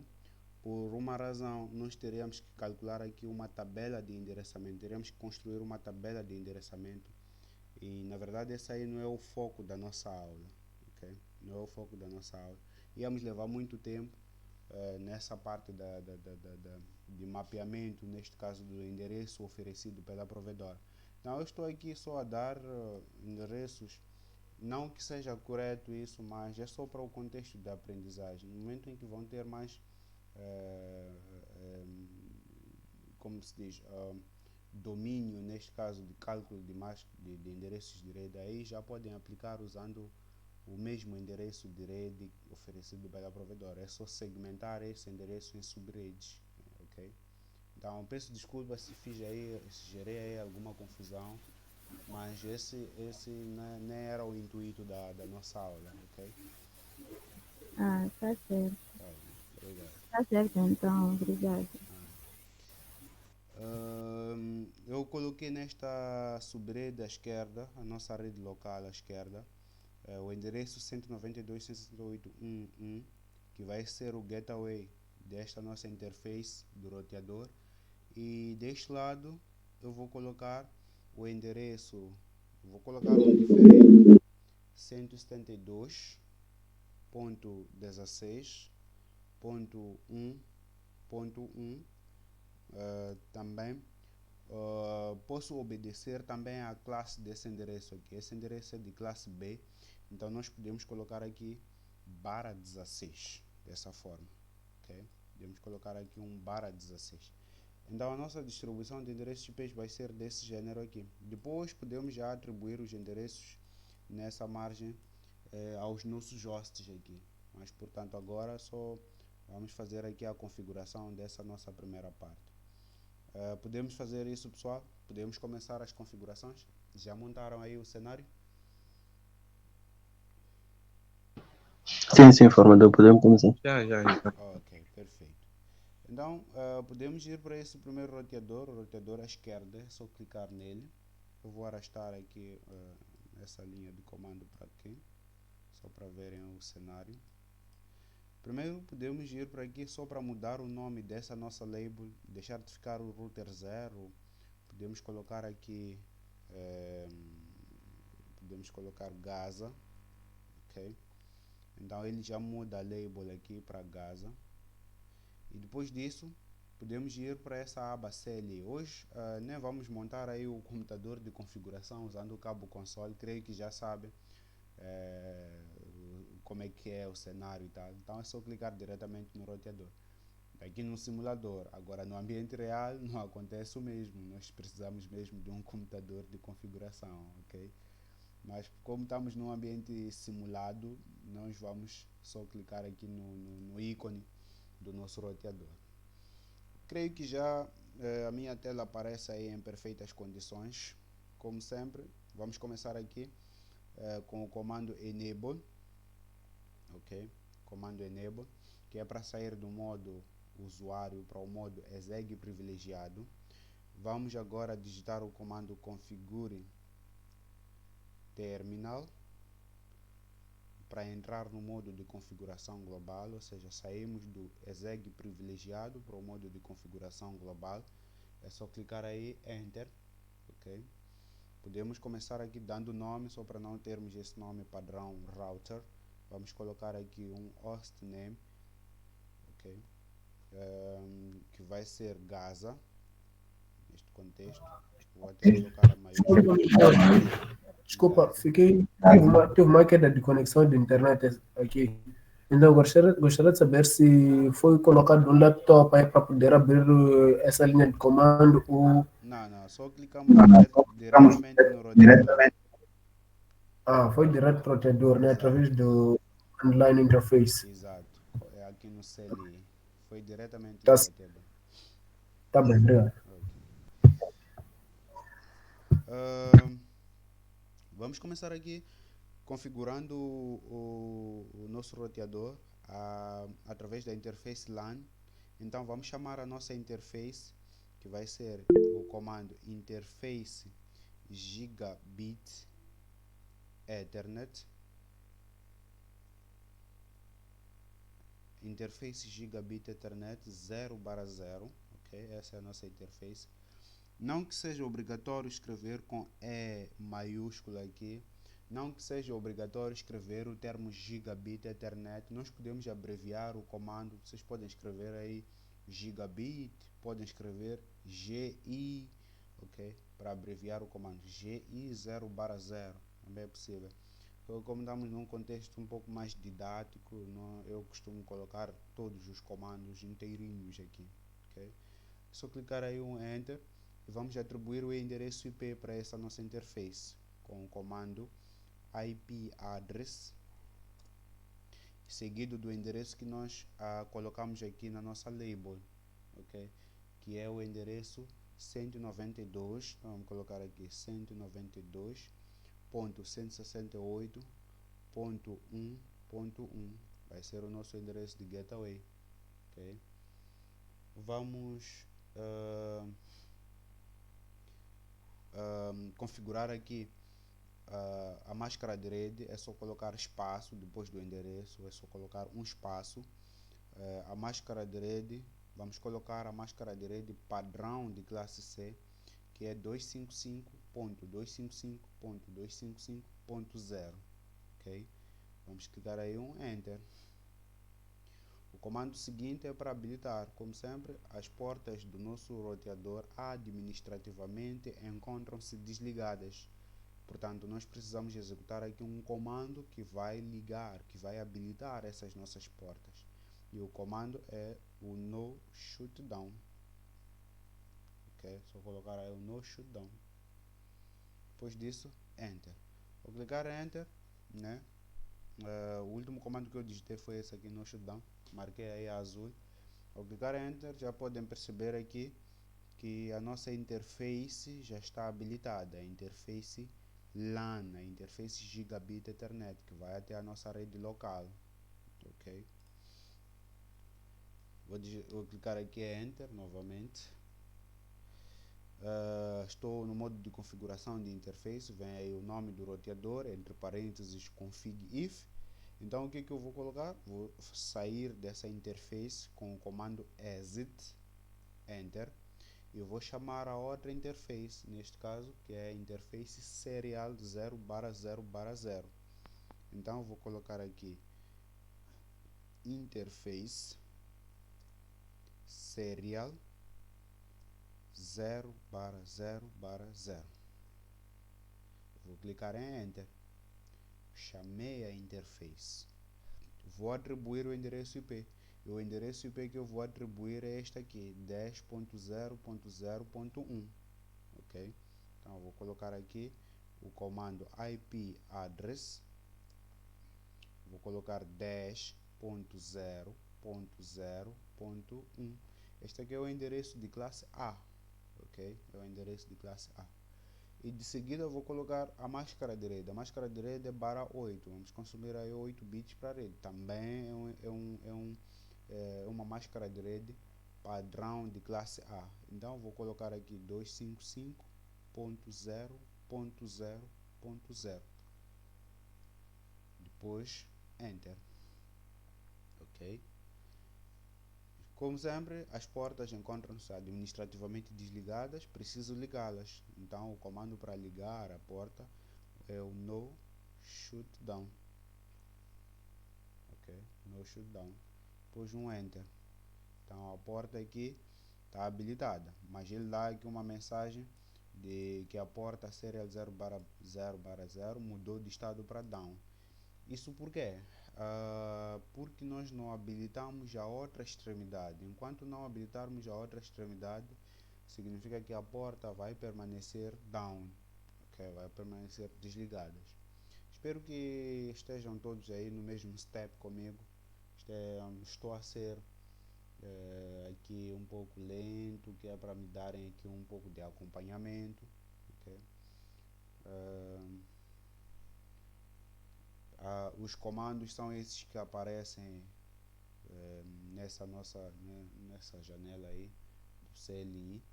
Por uma razão, nós teríamos que calcular aqui uma tabela de endereçamento, teríamos que construir uma tabela de endereçamento e na verdade esse aí não é o foco da nossa aula, ok? Não é o foco da nossa aula. Íamos levar muito tempo nessa parte de mapeamento, neste caso do endereço oferecido pela provedora. Então eu estou aqui só a dar endereços, não que seja correto isso, mas é só para o contexto da aprendizagem. No momento em que vão ter mais como se diz, domínio, neste caso de cálculo de endereços de rede, aí já podem aplicar usando o mesmo endereço de rede oferecido pela provedora. É só segmentar esse endereço em subredes, ok? Então peço desculpa se gerei aí alguma confusão, mas esse nem era o intuito da nossa aula, ok? Ah, tá certo. Tá bom, obrigado. Tá certo, então, obrigado. Eu coloquei nesta subrede à esquerda, a nossa rede local à esquerda, o endereço 192.168.1.1, que vai ser o gateway desta nossa interface do roteador, e deste lado eu vou colocar o endereço, vou colocar um diferente, 172.16.1.1. Também posso obedecer também à classe desse endereço aqui. Esse endereço é de classe B, então nós podemos colocar aqui /16 dessa forma, ok? Podemos colocar aqui um /16. Então a nossa distribuição de endereços IPs vai ser desse gênero aqui. Depois podemos já atribuir os endereços nessa margem aos nossos hosts aqui, mas portanto agora só vamos fazer aqui a configuração dessa nossa primeira parte. Podemos fazer isso, pessoal? Podemos começar as configurações? Já montaram aí o cenário? Sim, formador, podemos começar. Já. Ok, perfeito. Então, podemos ir para esse primeiro roteador, o roteador à esquerda, é só clicar nele. Eu vou arrastar aqui essa linha de comando para aqui, só para verem o cenário. Primeiro podemos ir para aqui só para mudar o nome dessa nossa label, deixar de ficar o router 0, podemos colocar aqui, podemos colocar Gaza, ok? Então ele já muda a label aqui para Gaza. E depois disso, podemos ir para essa aba CLI. Hoje nem vamos montar aí o computador de configuração usando o cabo console, creio que já sabem como é que é o cenário e tal. Então é só clicar diretamente no roteador. Aqui no simulador, agora no ambiente real não acontece o mesmo, nós precisamos mesmo de um computador de configuração, ok? Mas como estamos num ambiente simulado, nós vamos só clicar aqui no ícone do nosso roteador. Creio que já a minha tela aparece aí em perfeitas condições. Como sempre, vamos começar aqui com o comando enable, ok? Comando enable, que é para sair do modo usuário para o modo exeg privilegiado. Vamos agora digitar o comando configure terminal para entrar no modo de configuração global, ou seja, saímos do exeg privilegiado para o modo de configuração global. É só clicar aí enter, ok? Podemos começar aqui dando nome, só para não termos esse nome padrão router. Vamos colocar aqui um hostname, ok? Que vai ser Gaza neste contexto. Vou até colocar a maiúscula. Desculpa, teve uma queda de conexão de internet aqui. Então, gostaria de saber se foi colocado um laptop aí para poder abrir essa linha de comando ou... Não, só clicamos diretamente no roteador. Foi direto para o roteador, né? Através do online interface. Exato, é aqui no CLI. Foi diretamente Tá, no roteador. tá bem, obrigado. Vamos começar aqui configurando o nosso roteador através da interface LAN. Então vamos chamar a nossa interface, que vai ser o comando interface gigabit Ethernet. Interface gigabit Ethernet 0/0, ok? Essa é a nossa interface. Não que seja obrigatório escrever com E maiúsculo aqui, não que seja obrigatório escrever o termo gigabit Ethernet. Nós podemos abreviar o comando. Vocês podem escrever aí gigabit, podem escrever GI, ok? Para abreviar o comando GI 0/0, também é possível. Como estamos num contexto um pouco mais didático, eu costumo colocar todos os comandos inteirinhos aqui, ok? Só clicar aí um Enter e vamos atribuir o endereço IP para essa nossa interface com o comando IP address, seguido do endereço que nós colocamos aqui na nossa label, ok? Que é o endereço 192, então vamos colocar aqui 192.168.1.1, vai ser o nosso endereço de gateway, ok? Vamos configurar aqui a máscara de rede. É só colocar espaço depois do endereço, é só colocar um espaço. A máscara de rede, vamos colocar a máscara de rede padrão de classe C, que é 255.255.255.0, ok? Vamos clicar aí um Enter. O comando seguinte é para habilitar. Como sempre, as portas do nosso roteador administrativamente encontram-se desligadas. Portanto, nós precisamos executar aqui um comando que vai ligar, que vai habilitar essas nossas portas. E o comando é o no shutdown. Ok? Só colocar aí o no shutdown. Depois disso, Enter. Vou clicar Enter, né? O último comando que eu digitei foi esse aqui, no shutdown. Marquei aí azul. Ao clicar Enter, já podem perceber aqui que a nossa interface já está habilitada. A interface LAN, a interface Gigabit Ethernet, que vai até a nossa rede local, ok? Vou clicar aqui Enter novamente. Estou no modo de configuração de interface. Vem aí o nome do roteador, entre parênteses config if. Então o que eu vou colocar? Vou sair dessa interface com o comando exit, Enter. Eu vou chamar a outra interface, neste caso, que é a interface serial 0/0/0. Então vou colocar aqui interface serial 0/0/0. Vou clicar em Enter. Chamei a interface. Vou atribuir o endereço IP. E o endereço IP que eu vou atribuir é este aqui, 10.0.0.1, ok? Então eu vou colocar aqui o comando IP address. Vou colocar 10.0.0.1. Este aqui é o endereço de classe A, ok? É o endereço de classe A. E de seguida eu vou colocar a máscara de rede. A máscara de rede é /8. Vamos consumir aí 8 bits para a rede. Também é uma máscara de rede padrão de classe A. Então vou colocar aqui 255.0.0.0. Depois Enter, ok? Como sempre, as portas encontram-se administrativamente desligadas, preciso ligá-las. Então o comando para ligar a porta é o no shutdown, ok? No shutdown. Depois um Enter. Então a porta aqui está habilitada, mas ele dá aqui uma mensagem de que a porta serial 0/0/0 mudou de estado para down. Isso por quê? Porque nós não habilitamos a outra extremidade. Enquanto não habilitarmos a outra extremidade, significa que a porta vai permanecer down, ok? Vai permanecer desligada. Espero que estejam todos aí no mesmo step comigo. Estou a ser aqui um pouco lento, que é para me darem aqui um pouco de acompanhamento, ok? Os comandos são esses que aparecem nessa janela aí do CLI.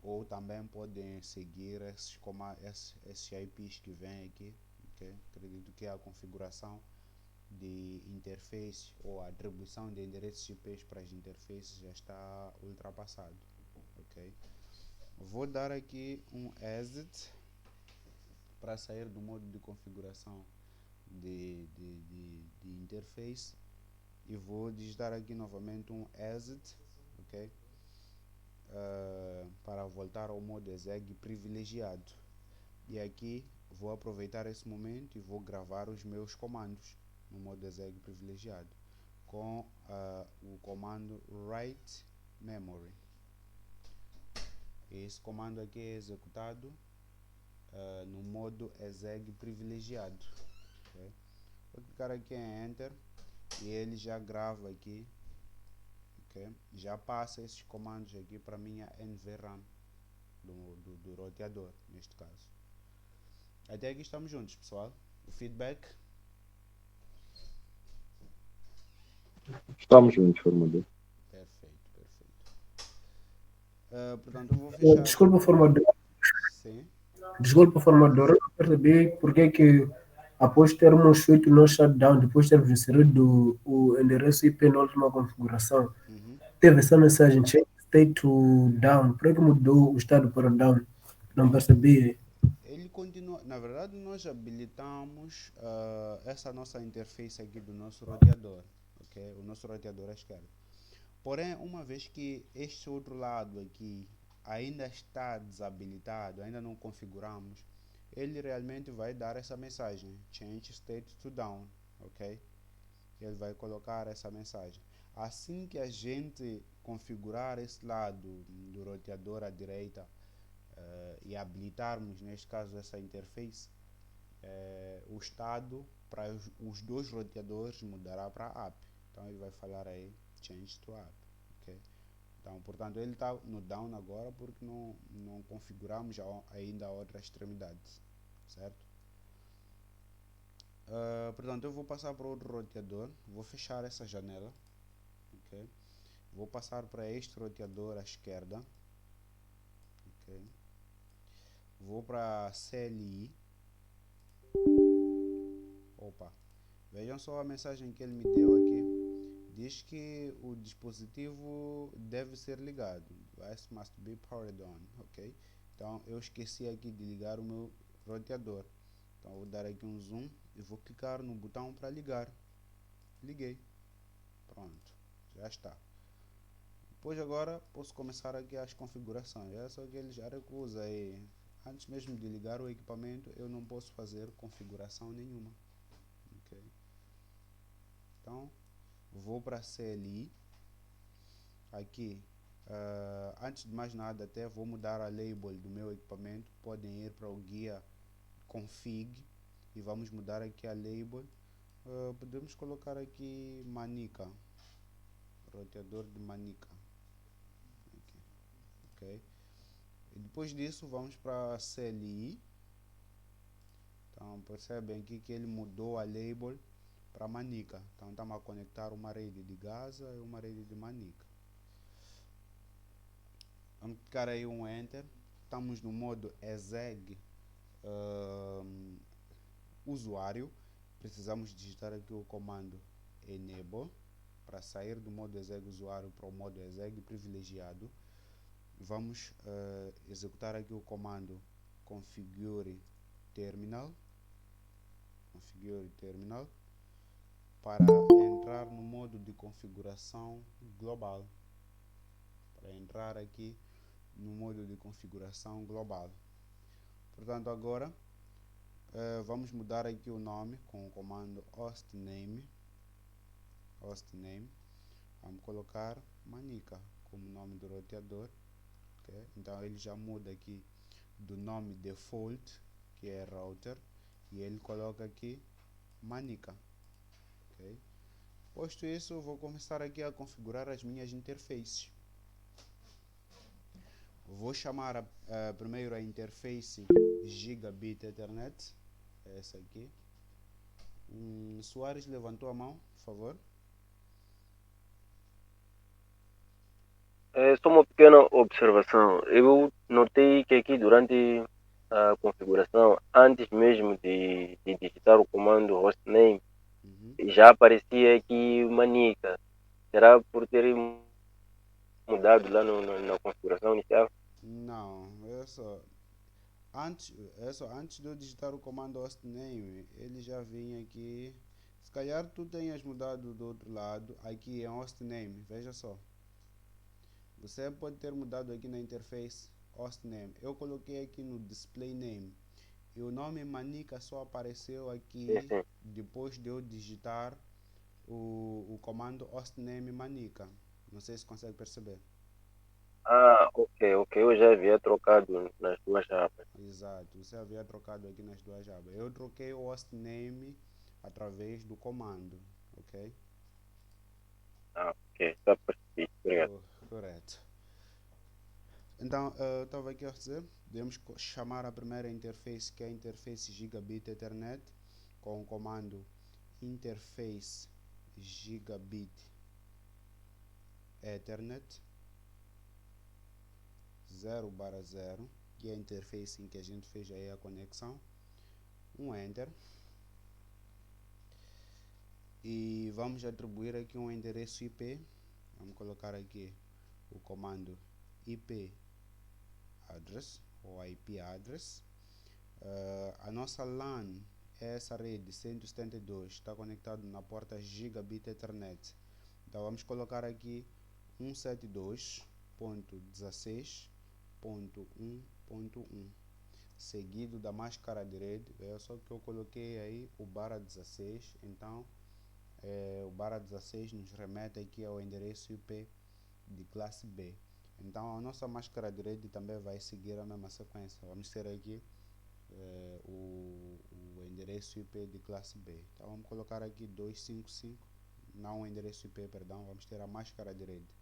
ou também podem seguir esses IPs que vêm aqui, ok? Acredito que a configuração de interface ou a atribuição de endereços IPs para as interfaces já está ultrapassado, ok? Vou dar aqui um exit para sair do modo de configuração de interface e vou digitar aqui novamente um exit, ok? Para voltar ao modo exeg privilegiado. E aqui vou aproveitar esse momento e vou gravar os meus comandos no modo exeg privilegiado com o comando write memory. Esse comando aqui é executado no modo exeg privilegiado, okay? Vou clicar aqui em enter e ele já grava aqui, okay? Já passa esses comandos aqui para minha NVRAM do roteador, neste caso. Até aqui estamos juntos, pessoal. O feedback? Estamos juntos, formador. Perfeito. Portanto, eu vou fechar. Desculpa, formador. Sim. Desculpa, formador. Eu não percebi porque é que após termos feito o nosso shutdown, depois de termos inserido o endereço IP na última configuração, teve essa mensagem change state to down. Por que mudou o estado para down? Não percebi. Ele continua, na verdade nós habilitamos essa nossa interface aqui do nosso roteador, ok? O nosso roteador à esquerda. Porém, uma vez que este outro lado aqui ainda está desabilitado, ainda não configuramos, ele realmente vai dar essa mensagem, change state to down, ok? Ele vai colocar essa mensagem. Assim que a gente configurar esse lado do roteador à direita e habilitarmos, neste caso, essa interface, o estado para os dois roteadores mudará para app. Então ele vai falar aí change to app, ok? Então, portanto, ele está no down agora porque não configuramos ainda a outra extremidade, certo? Portanto, eu vou passar para outro roteador, vou fechar essa janela, ok? Vou passar para este roteador à esquerda, ok? Vou para CLI. Opa, vejam só a mensagem que ele me deu aqui. Diz que o dispositivo deve ser ligado. Device must be powered on, ok? Então eu esqueci aqui de ligar o meu roteador. Então vou dar aqui um zoom e vou clicar no botão para ligar. Liguei. Pronto, já está. Depois agora posso começar aqui as configurações. É só que ele já recusa aí. Antes mesmo de ligar o equipamento, eu não posso fazer configuração nenhuma. Ok? Então vou para CLI. Aqui, antes de mais nada, até vou mudar a label do meu equipamento. Podem ir para o guia config e vamos mudar aqui a label. Podemos colocar aqui Manica, roteador de Manica. Ok? E depois disso vamos para CLI. Então percebem aqui que ele mudou a label para Manica. Então estamos a conectar uma rede de Gaza e uma rede de Manica. Vamos clicar aí um enter. Estamos no modo exeg usuário. Precisamos digitar aqui o comando enable para sair do modo exeg usuário para o modo exeg privilegiado. Vamos executar aqui o comando configure terminal para entrar no modo de configuração global. Portanto, agora vamos mudar aqui o nome com o comando hostname. Vamos colocar Manica como nome do roteador. Okay? Então ele já muda aqui do nome default, que é router, e ele coloca aqui Manica. Okay? Posto isso, vou começar aqui a configurar as minhas interfaces. Vou chamar primeiro a interface Gigabit Ethernet, essa aqui. Soares levantou a mão, por favor. É só uma pequena observação. Eu notei que aqui durante a configuração, antes mesmo de digitar o comando hostname, Uhum. já aparecia aqui Manica. Será por ter mudado lá na configuração inicial? Não, antes de eu digitar o comando hostname, ele já vinha aqui. Se calhar tu tenhas mudado do outro lado, aqui em hostname, veja só. Você pode ter mudado aqui na interface hostname. Eu coloquei aqui no display name. E o nome Manica só apareceu Sim, aqui sim. depois de eu digitar o comando hostname Manica. Não sei se consegue perceber. Ah, ok, ok. Eu já havia trocado nas duas abas. Exato, você havia trocado aqui nas duas abas. Eu troquei o hostname através do comando, ok? Ah, ok. Está percebido. Obrigado. Correto. Então, eu estava aqui a dizer, podemos chamar a primeira interface, que é a interface Gigabit Ethernet, com o comando interface Gigabit Ethernet 0/0, que é a interface em que a gente fez aí a conexão. Um Enter. E vamos atribuir aqui um endereço IP. Vamos colocar aqui o comando IP address ou IP address. A nossa LAN é essa rede 172, está conectado na porta Gigabit Ethernet. Então vamos colocar aqui 172.16.1.1, seguido da máscara de rede. É só que eu coloquei aí o /16, então o /16 nos remete aqui ao endereço IP de classe B. Então a nossa máscara de rede também vai seguir a mesma sequência. Vamos ter aqui o endereço IP de classe B. Então vamos colocar aqui 255, não o endereço IP, perdão, vamos ter a máscara de rede.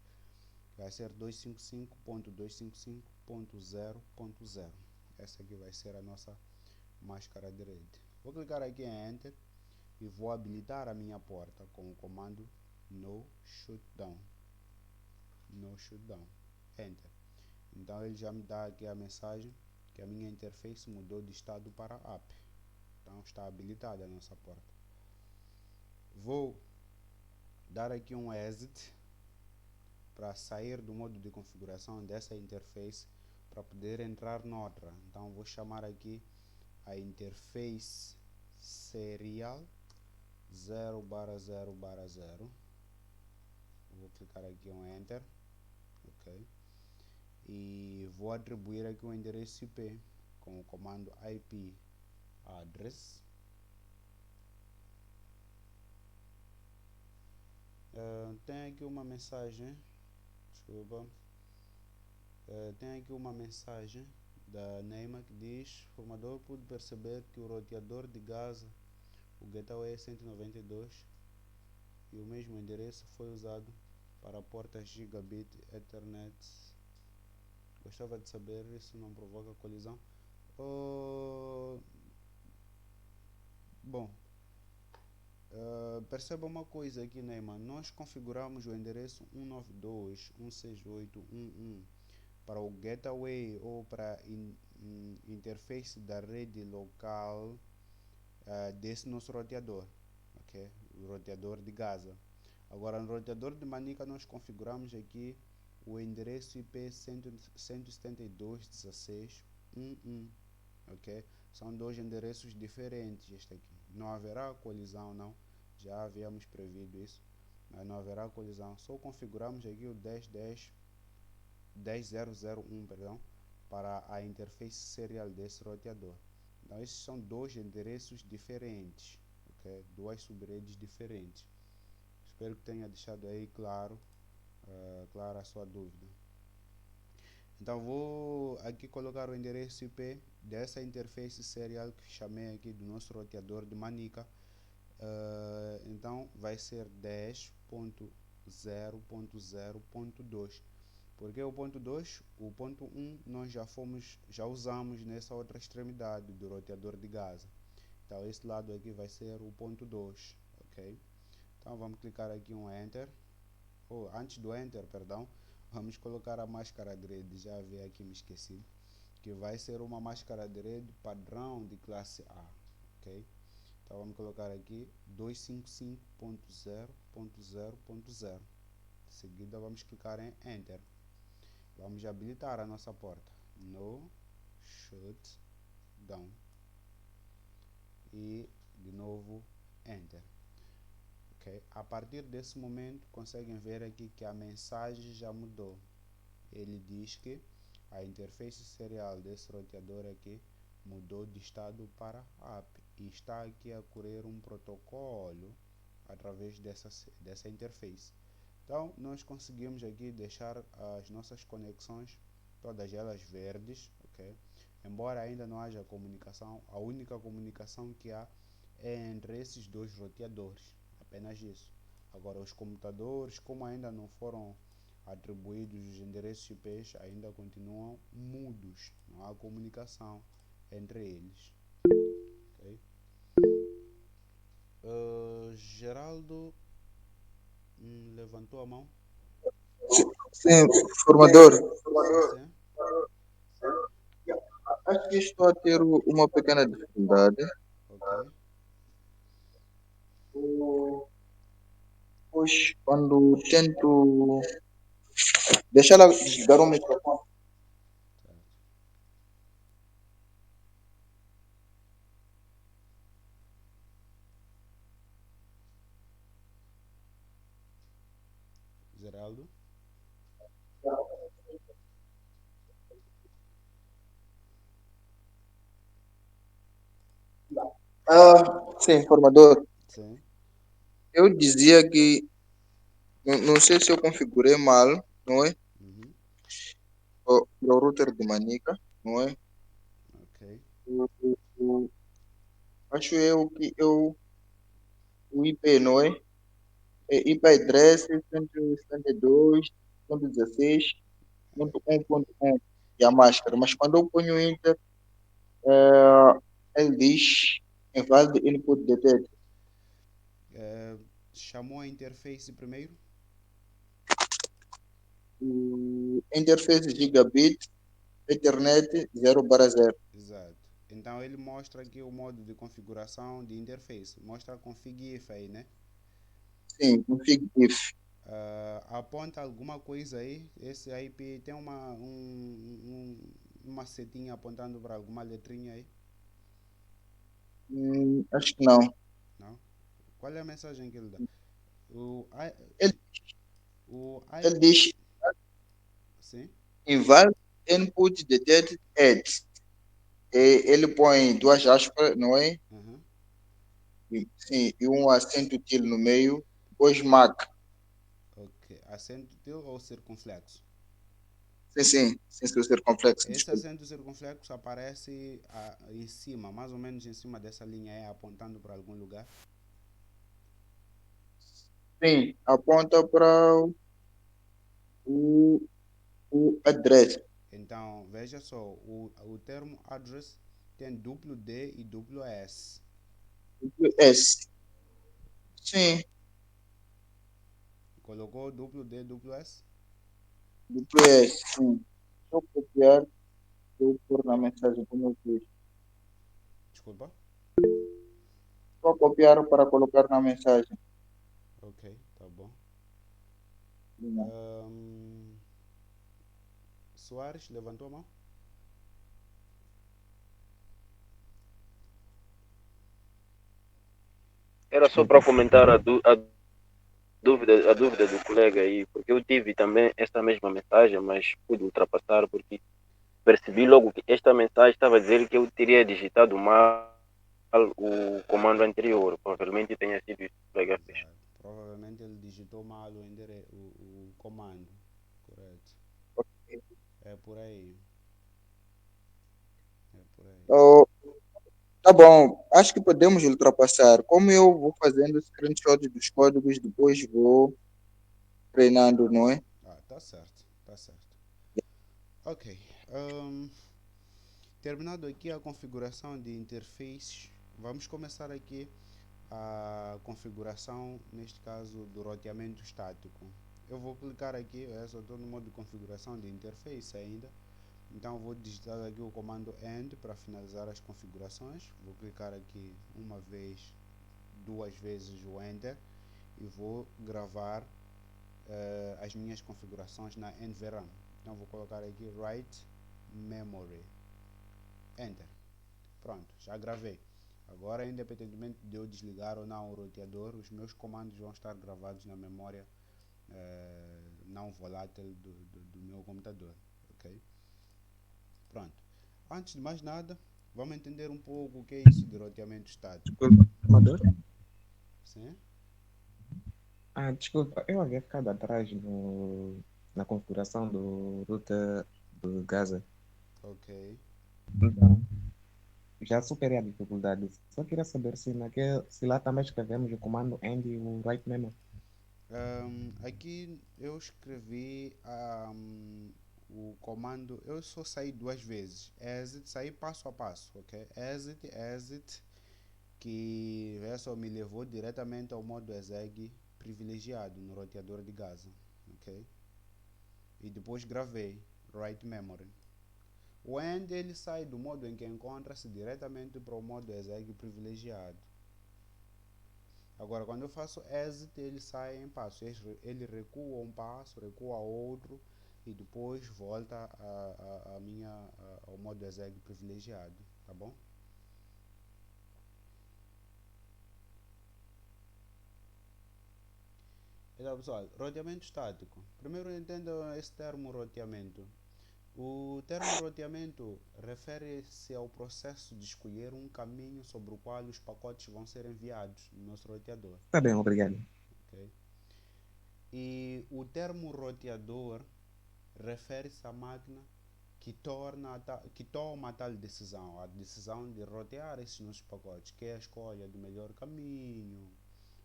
Vai ser 255.255.0.0. Essa aqui vai ser a nossa máscara de rede. Vou clicar aqui em Enter e vou habilitar a minha porta com o comando no shutdown. No shutdown. Enter. Então ele já me dá aqui a mensagem que a minha interface mudou de estado para app. Então está habilitada a nossa porta. Vou dar aqui um exit para sair do modo de configuração dessa interface para poder entrar noutra. Então vou chamar aqui a interface serial 0/0/0. Vou clicar aqui um Enter, ok, e vou atribuir aqui um endereço IP com o comando IP address. Tem aqui uma mensagem, desculpa, tem aqui uma mensagem da Neymar que diz: o formador pôde perceber que o roteador de Gaza, o Gateway 192, e o mesmo endereço foi usado para a porta Gigabit Ethernet. Gostava de saber, isso não provoca colisão? Bom, perceba uma coisa aqui, Neymar. Nós configuramos o endereço 192.168.1.1 para o gateway ou para a interface da rede local desse nosso roteador, ok? O roteador de Gaza. Agora, no roteador de Manica nós configuramos aqui o endereço IP 172.16.1.1, ok? São dois endereços diferentes este aqui. Não haverá colisão, não. Já havíamos previsto isso, mas não haverá colisão. Só configuramos aqui o 10.0.0.1, perdão, para a interface serial desse roteador. Então esses são dois endereços diferentes, ok? Duas subredes diferentes. Espero que tenha deixado aí claro, clara a sua dúvida. Então vou aqui colocar o endereço IP dessa interface serial que chamei aqui do nosso roteador de Manica. Então vai ser 10.0.0.2. Porque o ponto 2, o ponto 1 nós já usamos nessa outra extremidade do roteador de Gaza. Então esse lado aqui vai ser o ponto 2, ok? Então vamos clicar aqui um Enter. Antes do Enter, perdão, vamos colocar a máscara de rede, já vi aqui, me esqueci, que vai ser uma máscara de rede padrão de classe A, ok? Então vamos colocar aqui 255.0.0.0. De seguida vamos clicar em Enter. Vamos habilitar a nossa porta. No shutdown. E de novo Enter. Okay. A partir desse momento conseguem ver aqui que a mensagem já mudou. Ele diz que a interface serial desse roteador aqui mudou de estado para app e está aqui a correr um protocolo através dessa interface. Então nós conseguimos aqui deixar as nossas conexões todas elas verdes, ok? Embora ainda não haja comunicação, a única comunicação que há é entre esses dois roteadores, apenas isso. Agora os computadores, como ainda não foram atribuídos os endereços IPs, ainda continuam mudos, não há comunicação entre eles. Okay? Geraldo levantou a mão. Sim, formador. Sim. Acho que estou a ter uma pequena dificuldade. Ok. Pois quando tento. Deixa ela desligar o microfone. Geraldo. Sim, formador. Sim. Eu dizia que não sei se eu configurei mal, não é? Uhum. O router de Manica, não é? Ok. Acho eu que o IP, não é? É IP address 172.16.1.1 e a máscara. Mas quando eu ponho Enter, ele diz invalid input detected. Chamou a interface primeiro? Interface gigabit, Ethernet 0/0. Exato. Então ele mostra aqui o modo de configuração de interface. Mostra config if aí, né? Sim, config if. Aponta alguma coisa aí. Esse IP tem uma setinha apontando para alguma letrinha aí? Acho que não. Não? Qual é a mensagem que ele dá? Ele diz Sim? invalid input detected at. Ele põe duas aspas, não é? Uhum. Sim, e um acento til no meio, depois Mac. Ok. Acento til ou circunflexo? Sim, sem ser complexo. Esse Desculpa. acento circunflexo aparece em cima, mais ou menos em cima dessa linha aí, apontando para algum lugar? Sim, aponta para o address. Então, veja só, o termo address tem duplo D e duplo S. Duplo S. Sim, Colocou duplo D, duplo S? duplo S. Sim. Deixa eu copiar, eu pôr na mensagem como eu fiz. Desculpa? Vou copiar para colocar na mensagem. Ok, tá bom. Não. Soares, levantou a mão? Era só para comentar a dúvida do colega aí, porque eu tive também essa mesma mensagem, mas pude ultrapassar porque percebi logo que esta mensagem estava a dizer que eu teria digitado mal o comando anterior. Provavelmente tenha sido isso que o colega fez. Exato. Provavelmente ele digitou mal o comando. Correto. É por aí. É por aí. Oh, tá bom, acho que podemos ultrapassar. Como eu vou fazendo screenshot dos códigos, depois vou treinando, não é? Tá certo, tá certo. Ok. Terminado aqui a configuração de interface, vamos começar aqui a configuração, neste caso, do roteamento estático. eu vou clicar aqui, eu só estou no modo de configuração de interface ainda. Então vou digitar aqui o comando END para finalizar as configurações. Vou clicar aqui uma vez, duas vezes o Enter e vou gravar as minhas configurações na NVRAM. Então vou colocar aqui Write Memory, Enter. Pronto, já gravei. Agora, independentemente de eu desligar ou não o roteador, os meus comandos vão estar gravados na memória não volátil do meu computador, ok? Pronto. Antes de mais nada, vamos entender um pouco o que é isso de roteamento estático. Desculpa, Amador? Sim? Desculpa, eu havia ficado atrás na configuração do router do Gaza. Ok. Então, já superei a dificuldade. Só queria saber se lá também escrevemos o comando end e o write memo. Aqui eu escrevi o comando, eu só saí duas vezes. Exit, saí passo a passo, ok? Exit, que essa me levou diretamente ao modo exeg privilegiado no roteador de Gaza, ok? E depois gravei write memory. O end ele sai do modo em que encontra-se diretamente para o modo exeg privilegiado. Agora, quando eu faço exit, ele sai em passo. Ele recua um passo, recua outro e depois volta ao modo exeg privilegiado, tá bom? Então, pessoal, roteamento estático. Primeiro entenda esse termo roteamento. O termo roteamento refere-se ao processo de escolher um caminho sobre o qual os pacotes vão ser enviados no nosso roteador. Tá bem, obrigado. Okay? E o termo roteador refere-se à máquina que toma a tal decisão, a decisão de rotear esses nossos pacotes, que é a escolha do melhor caminho,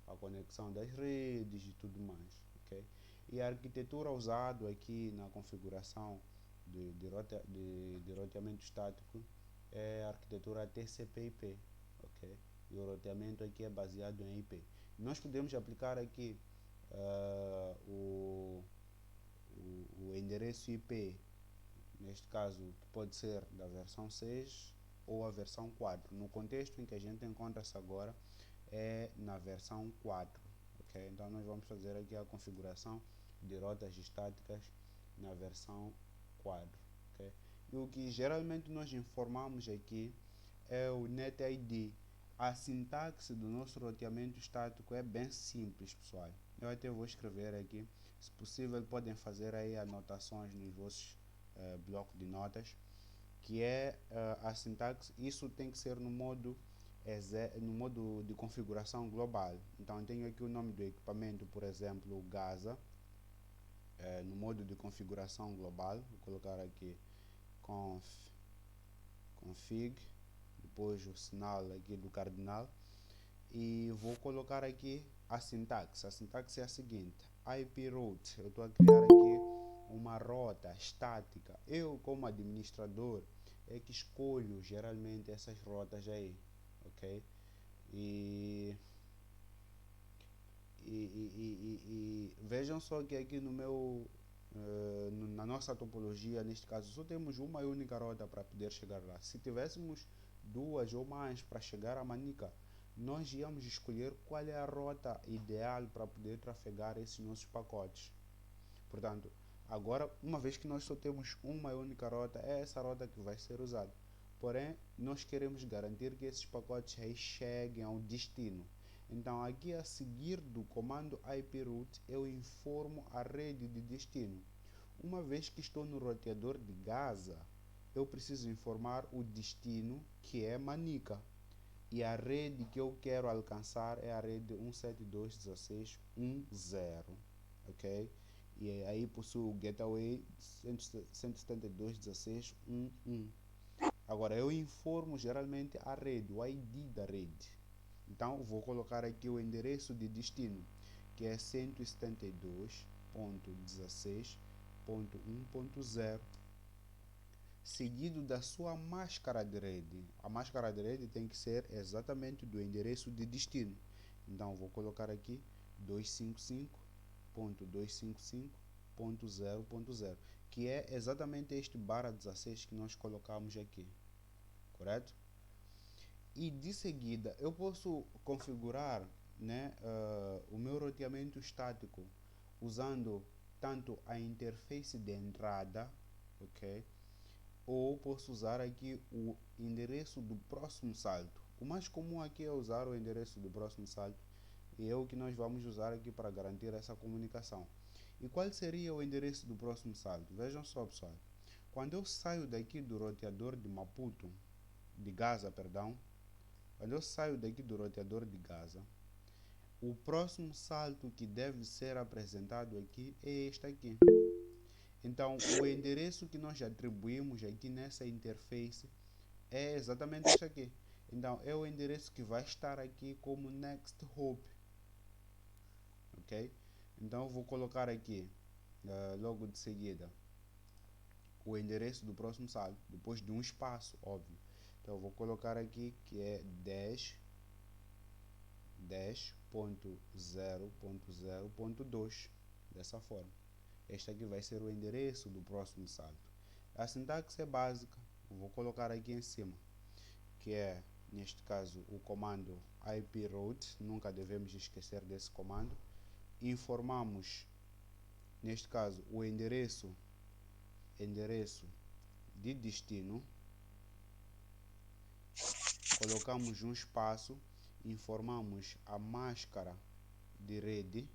a conexão das redes e tudo mais. Okay? E a arquitetura usada aqui na configuração de roteamento estático é a arquitetura TCP/IP, ok? E o roteamento aqui é baseado em IP. Nós podemos aplicar aqui o endereço IP, neste caso pode ser da versão 6 ou a versão 4. No contexto em que a gente encontra-se agora é na versão 4, ok? Então nós vamos fazer aqui a configuração de rotas estáticas na versão 4, ok? E o que geralmente nós informamos aqui é o NetID. A sintaxe do nosso roteamento estático é bem simples, pessoal. Eu até vou escrever aqui. Se possível, podem fazer aí anotações nos vossos blocos de notas, que é a sintaxe. Isso tem que ser no modo de configuração global. Então, tenho aqui o nome do equipamento, por exemplo, o Gaza. No modo de configuração global, vou colocar aqui config, depois o sinal aqui do cardinal, e vou colocar aqui a sintaxe. A sintaxe é a seguinte: IP route, eu estou a criar aqui uma rota estática. Eu, como administrador, é que escolho geralmente essas rotas aí, ok? E vejam só que aqui no meu na nossa topologia, neste caso, só temos uma única rota para poder chegar lá. Se tivéssemos duas ou mais para chegar a Manica, nós íamos escolher qual é a rota ideal para poder trafegar esses nossos pacotes. Portanto, agora, uma vez que nós só temos uma única rota, é essa rota que vai ser usada. Porém, nós queremos garantir que esses pacotes aí cheguem ao destino. Então, aqui a seguir do comando iproute, eu informo a rede de destino. Uma vez que estou no roteador de Gaza, eu preciso informar o destino, que é Manica. E a rede que eu quero alcançar é a rede 172.16.1.0, ok? E aí possui o gateway 172.16.1.1. Agora, eu informo geralmente a rede, o ID da rede. Então, vou colocar aqui o endereço de destino, que é 172.16.1.0, seguido da sua máscara de rede. A máscara de rede tem que ser exatamente do endereço de destino. Então, vou colocar aqui 255 10.255.0.0, que é exatamente este /16 que nós colocamos aqui, correto? E de seguida eu posso configurar, né, o meu roteamento estático usando tanto a interface de entrada, ok? Ou posso usar aqui o endereço do próximo salto. O mais comum aqui é usar o endereço do próximo salto, e é o que nós vamos usar aqui para garantir essa comunicação. E qual seria o endereço do próximo salto? Vejam só, pessoal. Quando eu saio daqui do roteador de Maputo, de Gaza, perdão, quando eu saio daqui do roteador de Gaza, o próximo salto que deve ser apresentado aqui é este aqui. Então, o endereço que nós atribuímos aqui nessa interface é exatamente este aqui. Então, é o endereço que vai estar aqui como next hop. Ok? Então, eu vou colocar aqui, logo de seguida, o endereço do próximo salto, depois de um espaço, óbvio. Então, eu vou colocar aqui que é 10.0.0.2, dessa forma. Este aqui vai ser o endereço do próximo salto. A sintaxe é básica, vou colocar aqui em cima, que é, neste caso, o comando iproute. Nunca devemos esquecer desse comando. Informamos, neste caso, o endereço de destino. Colocamos um espaço, informamos a máscara de rede,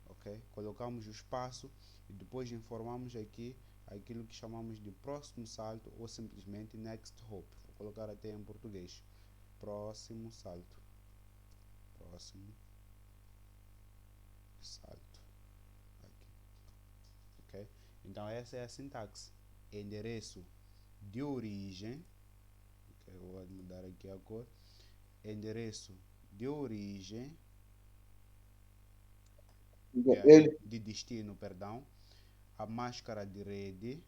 ok? Colocamos o espaço e depois informamos aqui aquilo que chamamos de próximo salto ou simplesmente next hop. Vou colocar até em português. Próximo salto. Próximo salto. Aqui. Ok? Então essa é a sintaxe. Endereço de origem. Okay, eu vou mudar aqui a cor. Endereço de origem. De destino, perdão. A máscara de rede,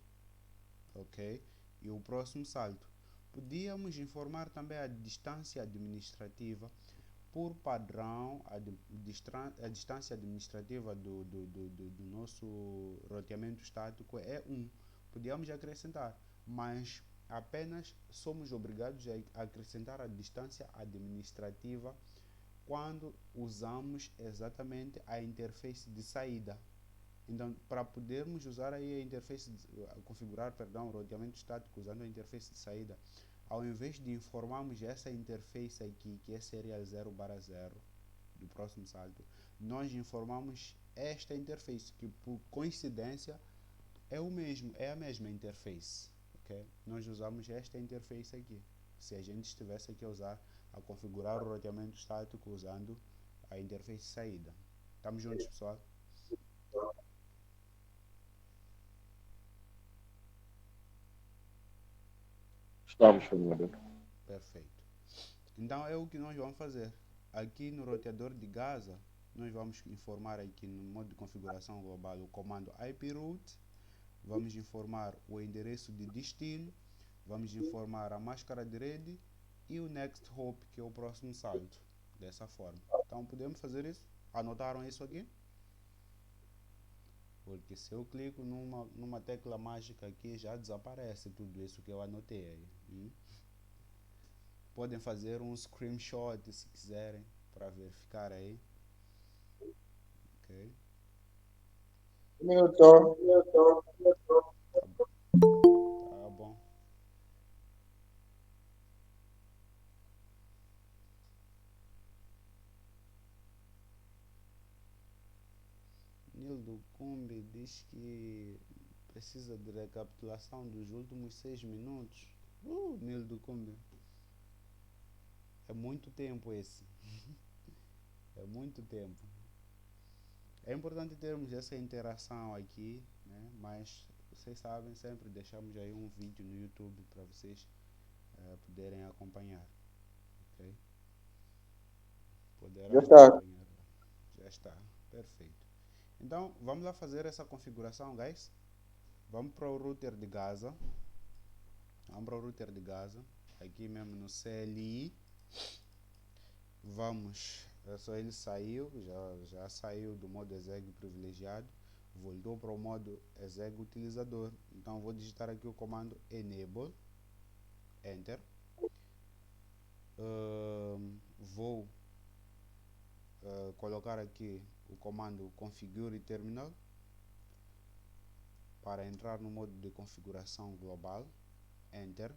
ok? E o próximo salto. Podíamos informar também a distância administrativa. Por padrão, a distância administrativa do nosso roteamento estático é 1. Podíamos acrescentar, mas apenas somos obrigados a acrescentar a distância administrativa quando usamos exatamente a interface de saída. Então, para podermos usar aí a interface, configurar, perdão, o roteamento estático usando a interface de saída, ao invés de informarmos essa interface aqui, que é serial 0/0 do próximo salto, nós informamos esta interface, que por coincidência é a mesma interface, ok? Nós usamos esta interface aqui, se a gente estivesse aqui a configurar o roteamento estático usando a interface de saída. Estamos juntos, pessoal? Estamos, formador. Perfeito. Então é o que nós vamos fazer. Aqui no roteador de Gaza, nós vamos informar aqui no modo de configuração global o comando iproute. Vamos informar o endereço de destino. Vamos informar a máscara de rede e o next hop, que é o próximo salto. Dessa forma. Então podemos fazer isso? Anotaram isso aqui? Porque se eu clico numa tecla mágica aqui, já desaparece tudo isso que eu anotei aí. Podem fazer um screenshot se quiserem, para verificar aí. Ok. Tá bom. Nildo Kumbi diz que precisa de recapitulação dos últimos 6 minutos. Nildo Kumbi. É muito tempo esse. É muito tempo. É importante termos essa interação aqui, né? Mas vocês sabem, sempre deixamos aí um vídeo no YouTube para vocês poderem acompanhar. Ok? Já está. Acompanhar. Já está. Perfeito. Então, vamos lá fazer essa configuração, guys. Vamos para o router de Gaza. Aqui mesmo no CLI. Vamos É só ele saiu, já saiu do modo exec privilegiado, voltou para o modo exec utilizador. Então vou digitar aqui o comando enable, enter. Vou colocar aqui o comando configure terminal para entrar no modo de configuração global, enter.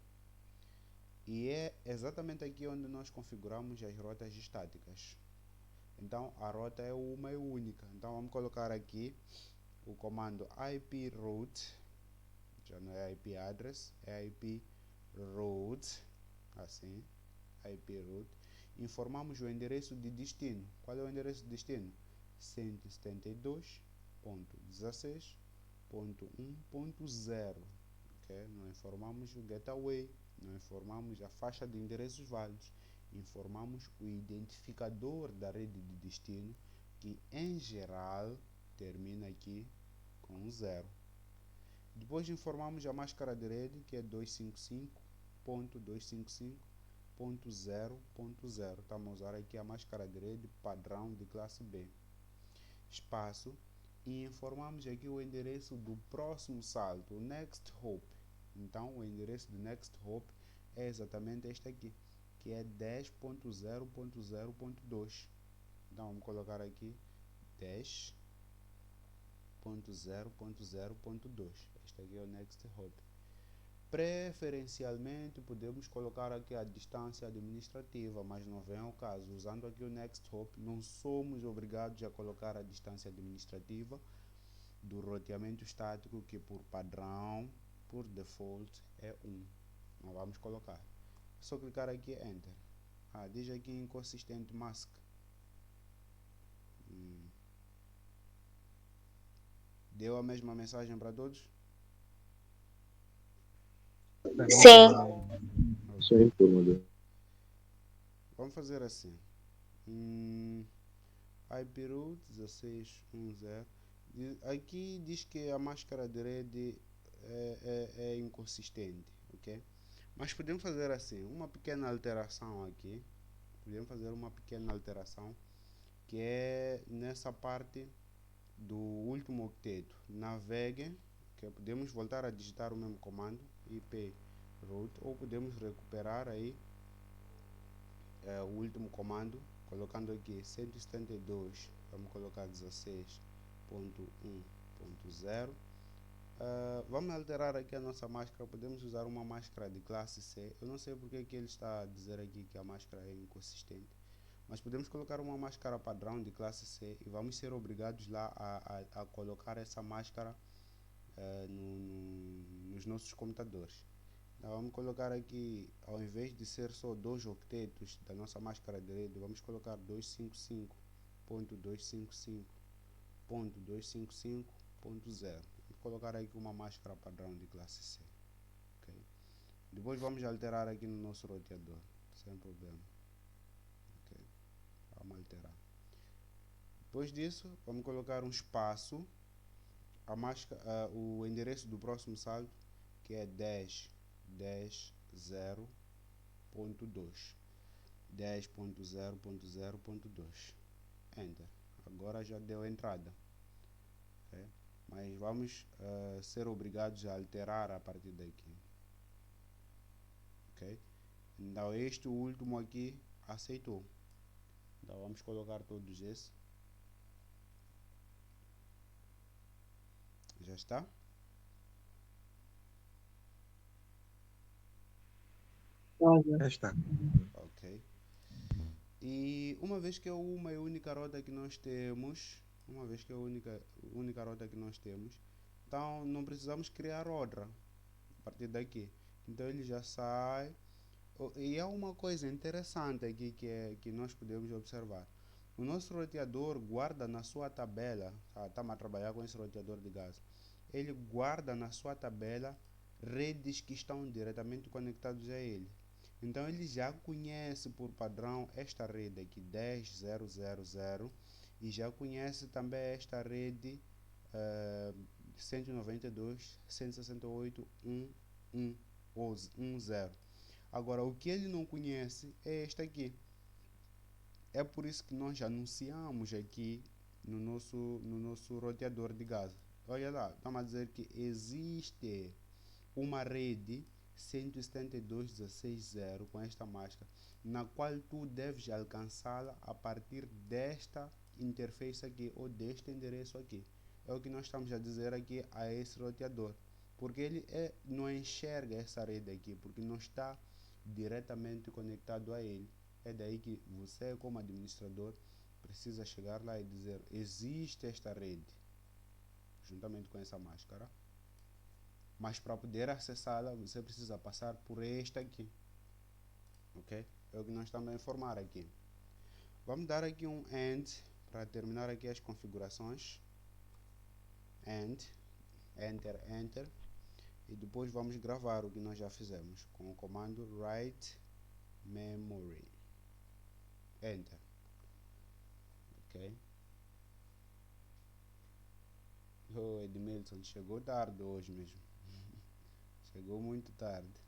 E é exatamente aqui onde nós configuramos as rotas estáticas. Então a rota é uma e única. Então vamos colocar aqui o comando IP route, já não é IP address, é IP route, assim, IP route. Informamos o endereço de destino. Qual é o endereço de destino? 172.16.1.0. Okay? Não informamos o gateway, não informamos a faixa de endereços válidos, informamos o identificador da rede de destino, que em geral termina aqui com 0. Depois informamos a máscara de rede, que é 255.255.0.0. Estamos a usar aqui a máscara de rede padrão de classe B. Espaço. E informamos aqui o endereço do próximo salto, o next hop. Então o endereço do next hop é exatamente este aqui, que é 10.0.0.2. Então vamos colocar aqui 10.0.0.2. Este aqui é o next hop. Preferencialmente podemos colocar aqui a distância administrativa, mas não vem ao caso. Usando aqui o next hop, não somos obrigados a colocar a distância administrativa do roteamento estático, que por padrão, por default, é 1. Não vamos colocar. É só clicar aqui enter. Diz aqui inconsistente mask. Deu a mesma mensagem para todos? Sim. Sim, formador. Vamos fazer assim. IP route 16.1.0. Aqui diz que a máscara de rede é inconsistente, ok? Mas podemos fazer assim, uma pequena alteração aqui. Podemos fazer uma pequena alteração, que é nessa parte do último octeto. Navegue, que podemos voltar a digitar o mesmo comando, IP route, ou podemos recuperar aí o último comando, colocando aqui 172, vamos colocar 16.1.0. Vamos alterar aqui a nossa máscara. Podemos usar uma máscara de classe C. Eu não sei porque que ele está a dizer aqui que a máscara é inconsistente, mas podemos colocar uma máscara padrão de classe C e vamos ser obrigados lá a colocar essa máscara nos nossos computadores. Então vamos colocar aqui, ao invés de ser só 2 octetos da nossa máscara de rede, vamos colocar 255.255.255.0. Vou colocar aqui uma máscara padrão de classe C. Okay? Depois vamos alterar aqui no nosso roteador, sem problema. Okay? Vamos alterar. Depois disso, vamos colocar um espaço, o endereço do próximo salto, que é 10.0.2. 10.0.0.2. Enter. Agora já deu entrada. Okay? Mas vamos ser obrigados a alterar a partir daqui. Ok? Então este último aqui aceitou. Então vamos colocar todos esses. Já está? Já está. Ok. E uma vez que é uma e única rota que nós temos, então não precisamos criar outra a partir daqui. Então ele já sai. E há uma coisa interessante aqui que nós podemos observar. O nosso roteador guarda na sua tabela, estamos a trabalhar com esse roteador de gás, ele guarda na sua tabela redes que estão diretamente conectadas a ele. Então ele já conhece por padrão esta rede aqui 10.0.0.0 e já conhece também esta rede 192.168.1.1.0. Agora o que ele não conhece é esta aqui. É por isso que nós anunciamos aqui no nosso roteador de Gaza. Olha lá, estamos a dizer que existe uma rede 172.16.0 com esta máscara, na qual tu deves alcançá-la a partir desta interface aqui ou deste endereço aqui. É o que nós estamos a dizer aqui a esse roteador, porque ele não enxerga essa rede aqui, porque não está diretamente conectado a ele. É daí que você, como administrador, precisa chegar lá e dizer: existe esta rede juntamente com essa máscara, mas para poder acessá-la você precisa passar por esta aqui, ok? É o que nós estamos a informar aqui. Vamos dar aqui um end para terminar aqui as configurações. End, enter, e depois vamos gravar o que nós já fizemos com o comando write memory, enter, ok? O Edmilson chegou tarde hoje mesmo. Chegou muito tarde.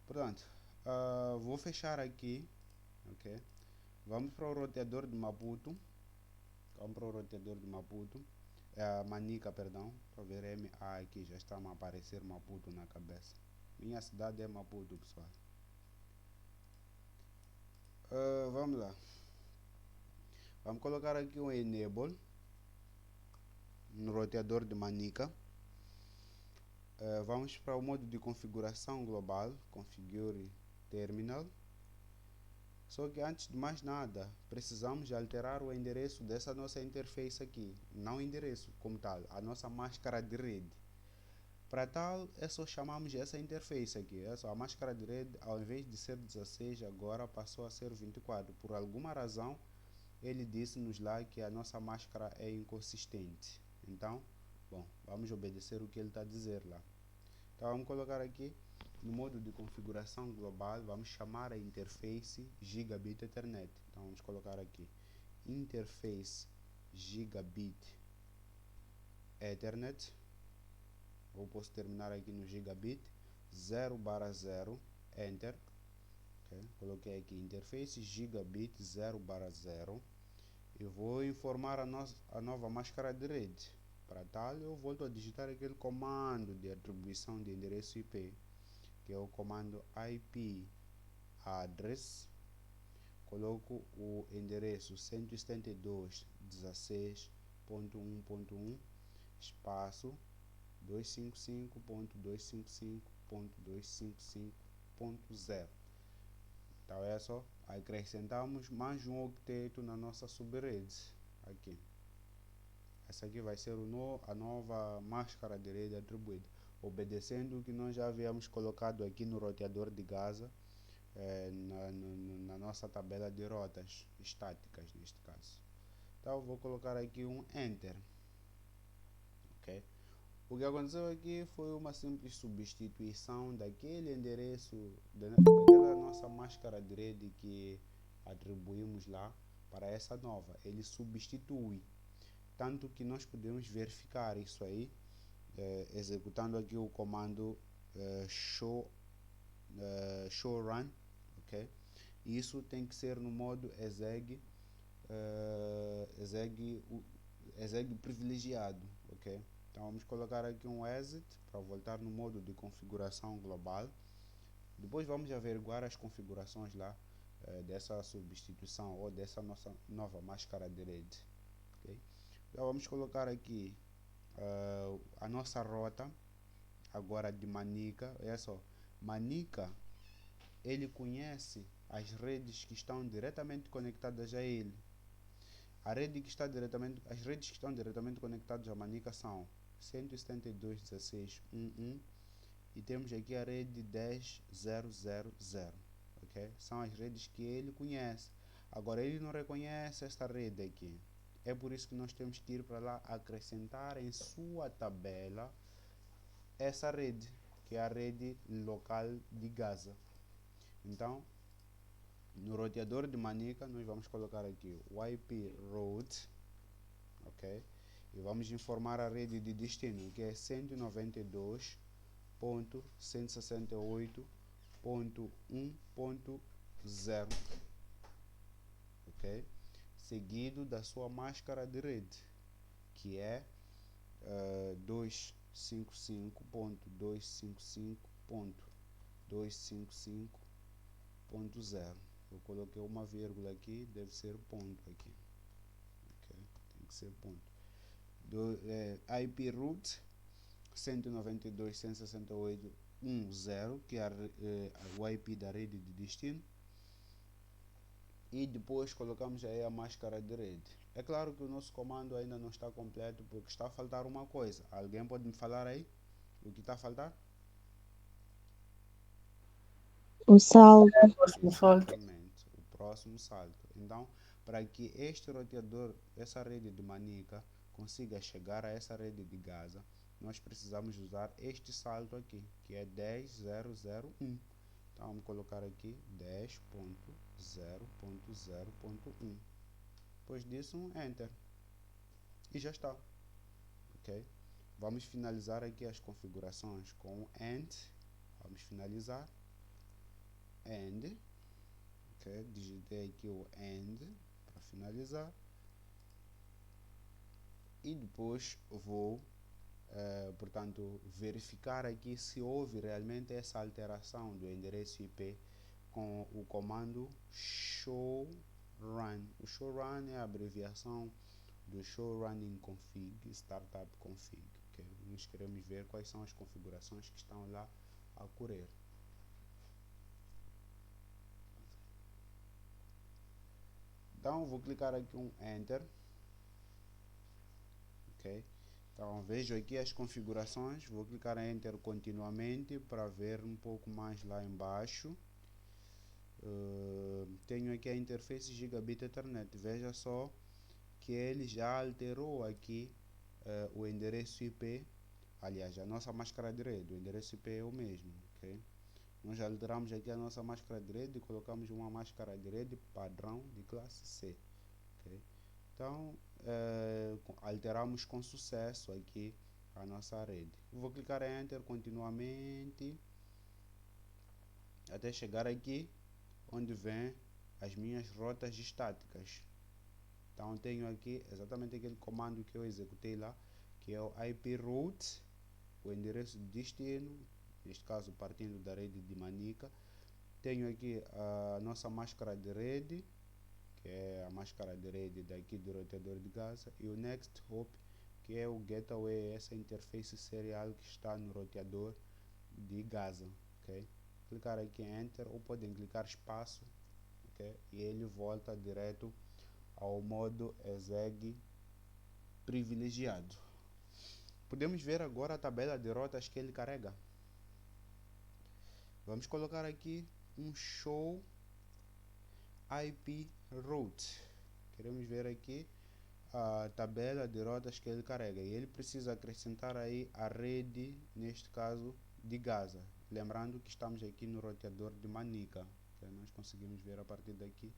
Pronto. Vou fechar aqui. Ok. Vamos para o roteador de Maputo. Manica, perdão. Estou a ver MA aqui. Já está a aparecer Maputo na cabeça. Minha cidade é Maputo, pessoal. Vamos lá. Vamos colocar aqui um enable no roteador de Manica. Vamos para o modo de configuração global, configure terminal. Só que antes de mais nada, precisamos alterar o endereço dessa nossa interface aqui, não o endereço como tal, a nossa máscara de rede. Para tal, é só chamarmos essa interface aqui, a máscara de rede, ao invés de ser 16, agora passou a ser 24. Por alguma razão, ele disse-nos lá que a nossa máscara é inconsistente. Então, bom, vamos obedecer o que ele está a dizer lá. Então vamos colocar aqui no modo de configuração global, vamos chamar a interface Gigabit Ethernet. Então vamos colocar aqui interface Gigabit Ethernet, ou posso terminar aqui no Gigabit 0/0, enter, okay. Coloquei aqui interface Gigabit 0/0 e vou informar a nova máscara de rede. Para tal, eu volto a digitar aquele comando de atribuição de endereço IP, que é o comando IP address. Coloco o endereço 172.16.1.1 espaço 255.255.255.0. Então é só acrescentamos mais um octeto na nossa subrede aqui. Essa aqui vai ser a nova máscara de rede atribuída, obedecendo o que nós já havíamos colocado aqui no roteador de Gaza, na nossa tabela de rotas estáticas neste caso. Então vou colocar aqui um enter, ok? O que aconteceu aqui foi uma simples substituição daquele endereço daquela nossa máscara de rede que atribuímos lá para essa nova. Ele substitui, tanto que nós podemos verificar isso aí executando aqui o comando show run, ok? Isso tem que ser no modo exeg privilegiado, ok? Então vamos colocar aqui um exit para voltar no modo de configuração global. Depois vamos averiguar as configurações lá dessa substituição ou dessa nossa nova máscara de rede, ok? Então vamos colocar aqui a nossa rota agora de Manica. É só, Manica, ele conhece as redes que estão diretamente conectadas a ele. As redes que estão diretamente conectadas a Manica são 172.16.1.1 e temos aqui a rede 10.0.0.0, ok? São as redes que ele conhece. Agora ele não reconhece esta rede aqui. É por isso que nós temos que ir para lá acrescentar em sua tabela essa rede, que é a rede local de Gaza. Então, no roteador de Manica, nós vamos colocar aqui o IP route, ok? E vamos informar a rede de destino, que é 192.168.1.0, ok? Seguido da sua máscara de rede, que é 255.255.255.0. Eu coloquei uma vírgula aqui, deve ser ponto aqui, ok? Tem que ser ponto. IP root 192.168.1.0, que é o IP da rede de destino. E depois colocamos aí a máscara de rede. É claro que o nosso comando ainda não está completo porque está a faltar uma coisa. Alguém pode me falar aí o que está a faltar? O salto. Exatamente, o próximo salto. Então, para que este roteador, essa rede de Manica, consiga chegar a essa rede de Gaza, nós precisamos usar este salto aqui, que é 10.0.0.1. Então vamos colocar aqui 10.0.0.1. Depois disso, Enter. E já está. Ok? Vamos finalizar aqui as configurações com AND. Vamos finalizar. AND. Ok? Digitei aqui o AND para finalizar. E depois vou portanto, verificar aqui se houve realmente essa alteração do endereço IP com o comando showrun. O showrun é a abreviação do show running config startup config. Okay? Nós queremos ver quais são as configurações que estão lá a correr. Então vou clicar aqui um Enter. Ok? Então vejo aqui as configurações, vou clicar em Enter continuamente para ver um pouco mais lá embaixo. Tenho aqui a interface Gigabit Ethernet, veja só que ele já alterou aqui o endereço IP, aliás, a nossa máscara de rede, o endereço IP é o mesmo, ok? Nós alteramos aqui a nossa máscara de rede e colocamos uma máscara de rede padrão de classe C, ok? Então, alteramos com sucesso aqui a nossa rede. Vou clicar em Enter continuamente até chegar aqui onde vem as minhas rotas estáticas. Então, tenho aqui exatamente aquele comando que eu executei lá, que é o IP route, o endereço de destino, neste caso partindo da rede de Manica. Tenho aqui a nossa máscara de rede, que é a máscara de rede daqui do roteador de Gaza, e o Next Hop, que é o gateway, essa interface serial que está no roteador de Gaza, ok? Clicar aqui em Enter, ou podem clicar espaço, ok? E ele volta direto ao modo exeg privilegiado. Podemos ver agora a tabela de rotas que ele carrega. Vamos colocar aqui um show IP route. Queremos ver aqui a tabela de rotas que ele carrega e ele precisa acrescentar aí a rede, neste caso de Gaza, lembrando que estamos aqui no roteador de Manica, que nós conseguimos ver a partir daqui,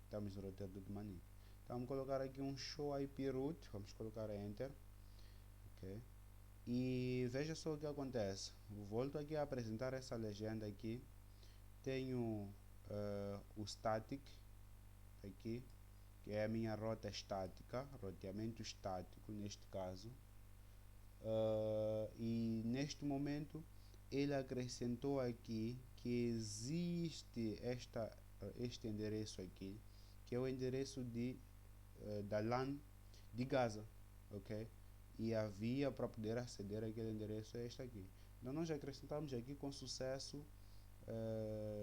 estamos no roteador de Manica. Então vamos colocar aqui um show IP route, vamos colocar Enter, ok? E veja só o que acontece. Volto aqui a apresentar essa legenda aqui. Tenho o static aqui, que é a minha rota estática, roteamento estático neste caso. E neste momento ele acrescentou aqui que existe este endereço aqui, que é o endereço da LAN de Gaza, ok? E a via para poder aceder àquele endereço é esta aqui. Então nós acrescentamos aqui com sucesso,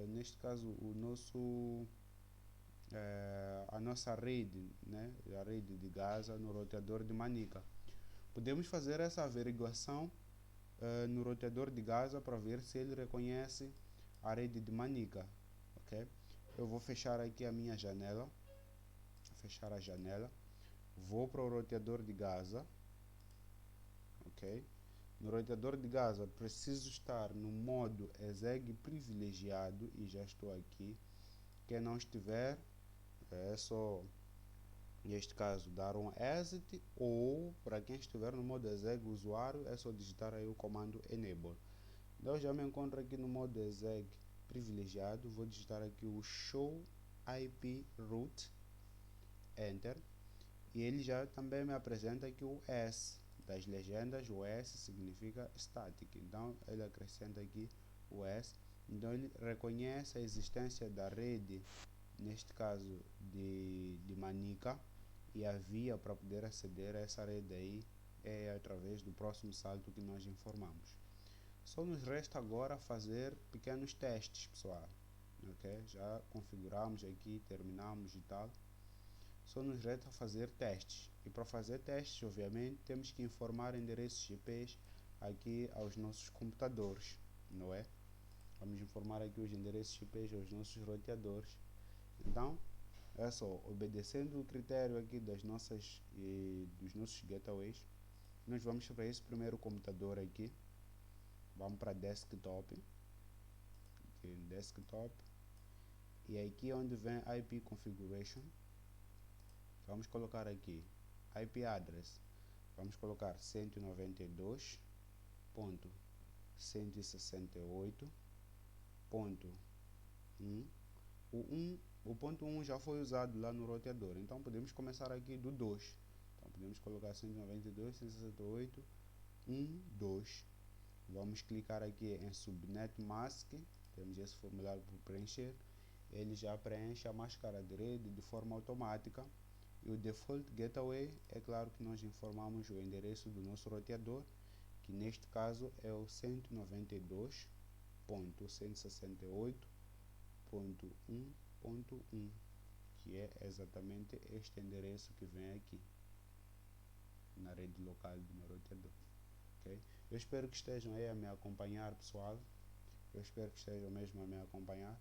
neste caso a nossa rede, né? A rede de Gaza no roteador de Manica. Podemos fazer essa averiguação no roteador de Gaza para ver se ele reconhece a rede de Manica, ok? Eu vou fechar aqui a minha janela, fechar a janela, vou para o roteador de Gaza, ok? No roteador de Gaza preciso estar no modo exeg privilegiado e já estou aqui. Quem não estiver, é só, neste caso, dar um exit, ou para quem estiver no modo exeg usuário, é só digitar aí o comando enable. Então já me encontro aqui no modo exeg privilegiado, vou digitar aqui o show IP route, Enter, e ele já também me apresenta aqui o S das legendas. O S significa static, então ele acrescenta aqui o S. Então ele reconhece a existência da rede, neste caso de Manica, e a via para poder aceder a essa rede aí é através do próximo salto que nós informamos. Só nos resta agora fazer pequenos testes, pessoal. Ok? Já configuramos aqui, terminamos e tal. Só nos resta fazer testes. E para fazer testes, obviamente, temos que informar endereços IPs aqui aos nossos computadores, não é? Vamos informar aqui os endereços IPs aos nossos roteadores. Então, é só, obedecendo o critério aqui dos nossos gateways, nós vamos para esse primeiro computador aqui. Vamos para desktop. Aqui, desktop. E aqui onde vem IP configuration, vamos colocar aqui IP address. Vamos colocar 192.168.1. O ponto 1 já foi usado lá no roteador, então podemos começar aqui do 2. Então podemos colocar 192.168.1.2. Vamos clicar aqui em Subnet Mask, temos esse formulário para preencher. Ele já preenche a máscara de rede de forma automática. E o Default Gateway, é claro que nós informamos o endereço do nosso roteador, que neste caso é o 192.168.1.1, que é exatamente este endereço que vem aqui na rede local do meu roteador. Okay? Eu espero que estejam aí a me acompanhar, pessoal. Eu espero que estejam mesmo a me acompanhar.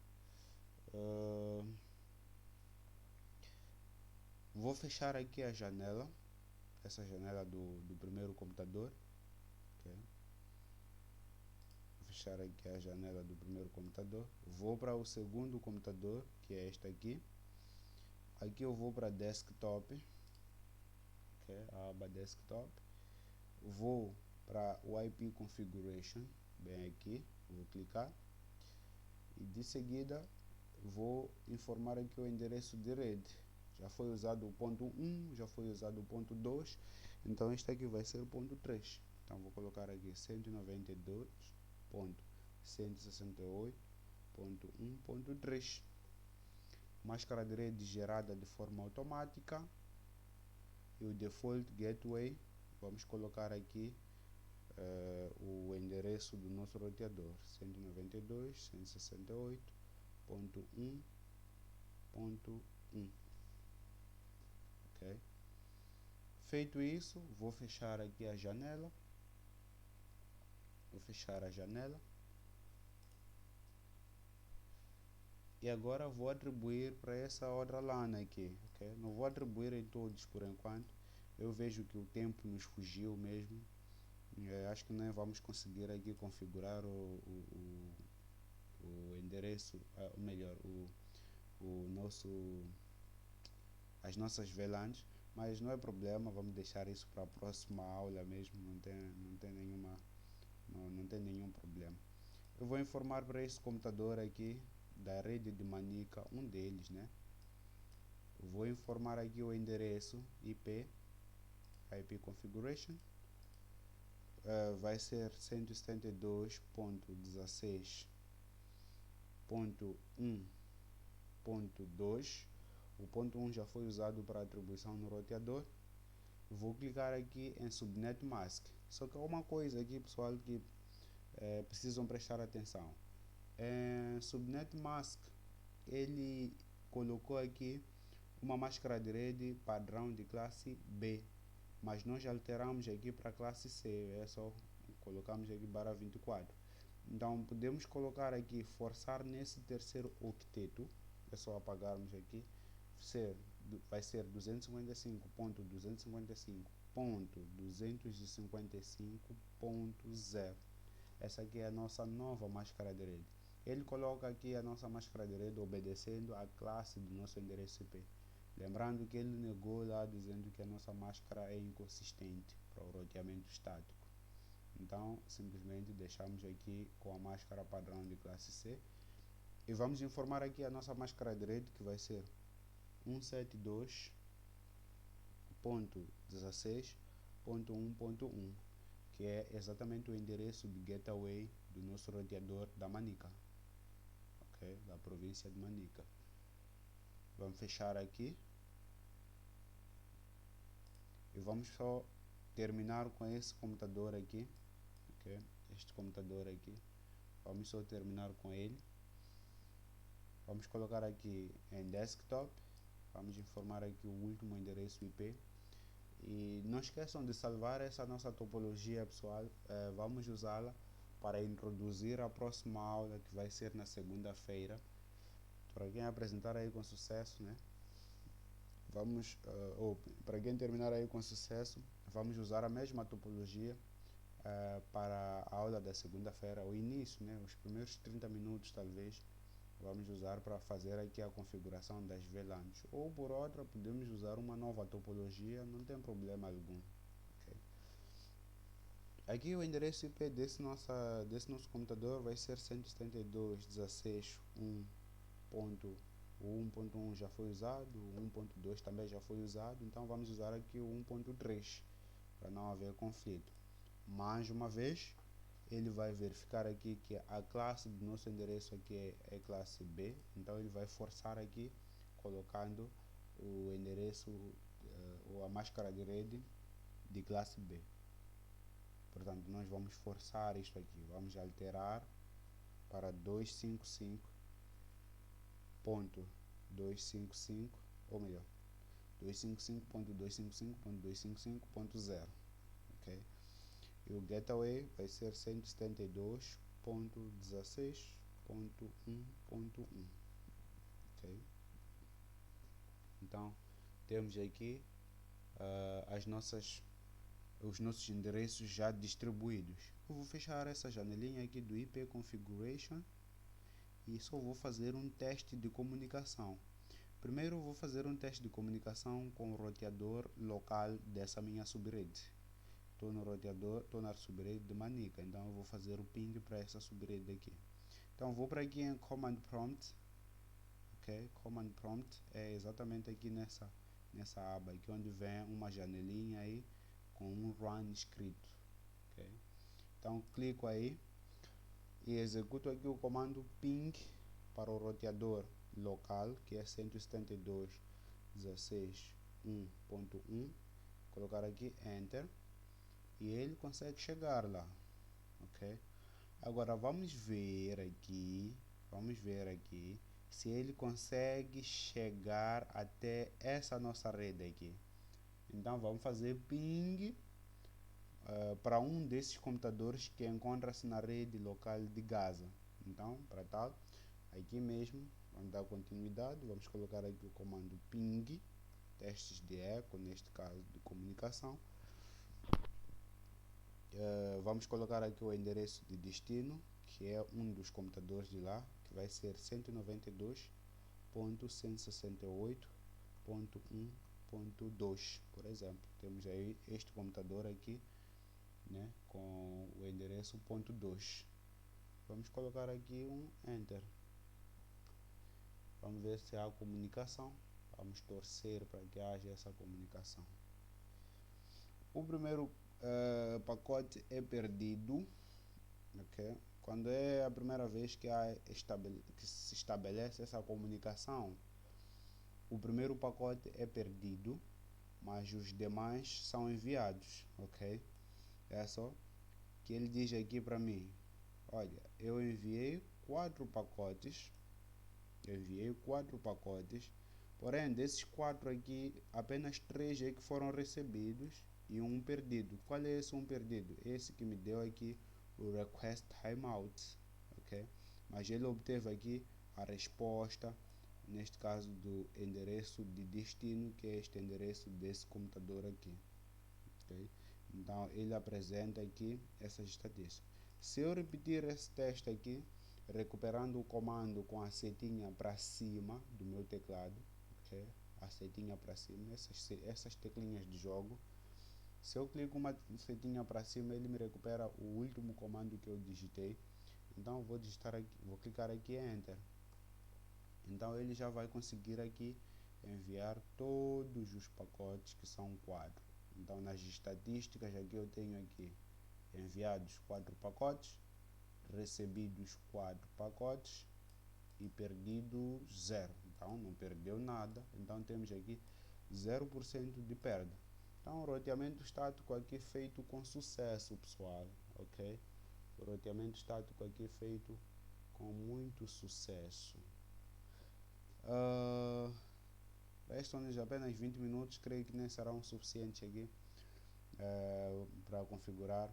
Vou fechar aqui a janela, essa janela do primeiro computador. Okay? Vou fechar aqui a janela do primeiro computador. Vou para o segundo computador, que é este aqui. Aqui eu vou para desktop. Okay? A aba desktop. Vou para o IP configuration, bem aqui, vou clicar e de seguida vou informar aqui o endereço de rede. Já foi usado o ponto 1, já foi usado o ponto 2, então este aqui vai ser o ponto 3. Então vou colocar aqui 192.168.1.3. Máscara de rede gerada de forma automática. E o default gateway, vamos colocar aqui o endereço do nosso roteador, 192.168.1.1. Ok? Feito isso, vou fechar aqui a janela. Vou fechar a janela. E agora vou atribuir para essa outra LAN aqui. Okay? Não vou atribuir em todos por enquanto. Eu vejo que o tempo nos fugiu mesmo. Acho que não vamos conseguir aqui configurar o endereço, melhor, as nossas VLANs, mas não é problema, vamos deixar isso para a próxima aula mesmo, não tem nenhum problema. Eu vou informar para esse computador aqui da rede de Manica, um deles, né? Eu vou informar aqui o endereço IP configuration. Vai ser 172.16.1.2. O ponto 1 já foi usado para atribuição no roteador. Vou clicar aqui em Subnet Mask. Só que há uma coisa aqui, pessoal, que precisam prestar atenção. Subnet Mask, ele colocou aqui uma máscara de rede padrão de classe B, mas nós alteramos aqui para classe C, é só colocamos aqui barra 24. Então podemos colocar aqui, forçar nesse terceiro octeto, é só apagarmos aqui, vai ser 255.255.255.0. Essa aqui é a nossa nova máscara de rede. Ele coloca aqui a nossa máscara de rede obedecendo a classe do nosso endereço IP. Lembrando que ele negou lá dizendo que a nossa máscara é inconsistente para o roteamento estático. Então simplesmente deixamos aqui com a máscara padrão de classe C. E vamos informar aqui a nossa máscara de rede, que vai ser 172 16.1.1, que é exatamente o endereço de gateway do nosso roteador da Manica, ok? Da província de Manica. Vamos fechar aqui e vamos só terminar com esse computador aqui, ok? Este computador aqui, vamos só terminar com ele. Vamos colocar aqui em desktop, vamos informar aqui o último endereço IP. E não esqueçam de salvar essa nossa topologia, pessoal. Vamos usá-la para introduzir a próxima aula, que vai ser na segunda-feira. Para quem apresentar aí com sucesso, né? Vamos, ou para quem terminar aí com sucesso, vamos usar a mesma topologia para a aula da segunda-feira, o início, né? Os primeiros 30 minutos, talvez, vamos usar para fazer aqui a configuração das VLANs, ou por outra podemos usar uma nova topologia, não tem problema algum, okay? Aqui o endereço IP desse nosso computador vai ser 172.16.1. O 1.1 já foi usado, o 1.2 também já foi usado, então vamos usar aqui o 1.3 para não haver conflito. Mais uma vez, ele vai verificar aqui que a classe do nosso endereço aqui é classe B, então ele vai forçar aqui colocando o endereço ou a máscara de rede de classe B. Portanto, nós vamos forçar isto aqui, vamos alterar para 255.255, ou melhor, 255.255.255.0, ok? E o gateway vai ser 172.16.1.1, ok? Então temos aqui os nossos endereços já distribuídos. Eu vou fechar essa janelinha aqui do IP Configuration e só vou fazer um teste de comunicação. Primeiro eu vou fazer um teste de comunicação com o roteador local dessa minha subrede. Estou no roteador, estou na subrede de Manica, então eu vou fazer o ping para essa subrede aqui. Então vou para aqui em Command Prompt, ok? Command Prompt é exatamente aqui nessa aba aqui, onde vem uma janelinha aí com um run escrito, ok? Então clico aí e executo aqui o comando ping para o roteador local, que é 172.16.1.1, colocar aqui Enter e ele consegue chegar lá, ok? Agora vamos ver aqui se ele consegue chegar até essa nossa rede aqui. Então vamos fazer ping para um desses computadores que encontra-se na rede local de Gaza. Então, para tal, aqui mesmo, vamos dar continuidade, vamos colocar aqui o comando ping, testes de eco, neste caso de comunicação. Vamos colocar aqui o endereço de destino, que é um dos computadores de lá, que vai ser 192.168.1.2, por exemplo. Temos aí este computador aqui, né, com o endereço .2. Vamos colocar aqui um Enter. Vamos ver se há comunicação. Vamos torcer para que haja essa comunicação. O primeiro pacote é perdido, ok? Quando é a primeira vez que se estabelece essa comunicação, o primeiro pacote é perdido, mas os demais são enviados, ok? É só que ele diz aqui para mim, olha, eu enviei 4 pacotes, porém desses 4 aqui, apenas 3 é que foram recebidos e um perdido. Qual é esse um perdido? Esse que me deu aqui o request timeout, ok? Mas ele obteve aqui a resposta, neste caso do endereço de destino, que é este endereço desse computador aqui, ok? Então ele apresenta aqui essas estatísticas. Se eu repetir esse teste aqui, recuperando o comando com a setinha para cima do meu teclado, ok? A setinha para cima, essas teclinhas de jogo. Se eu clico uma setinha para cima, ele me recupera o último comando que eu digitei. Então eu vou clicar aqui Enter. Então ele já vai conseguir aqui enviar todos os pacotes que são 4. Então nas estatísticas aqui eu tenho aqui enviados 4 pacotes, recebidos 4 pacotes e perdido 0. Então não perdeu nada, então temos aqui 0% de perda. Então o roteamento estático aqui feito com sucesso, pessoal, ok? O roteamento estático aqui feito com muito sucesso. Restam-nos apenas 20 minutos, creio que nem serão suficientes aqui para configurar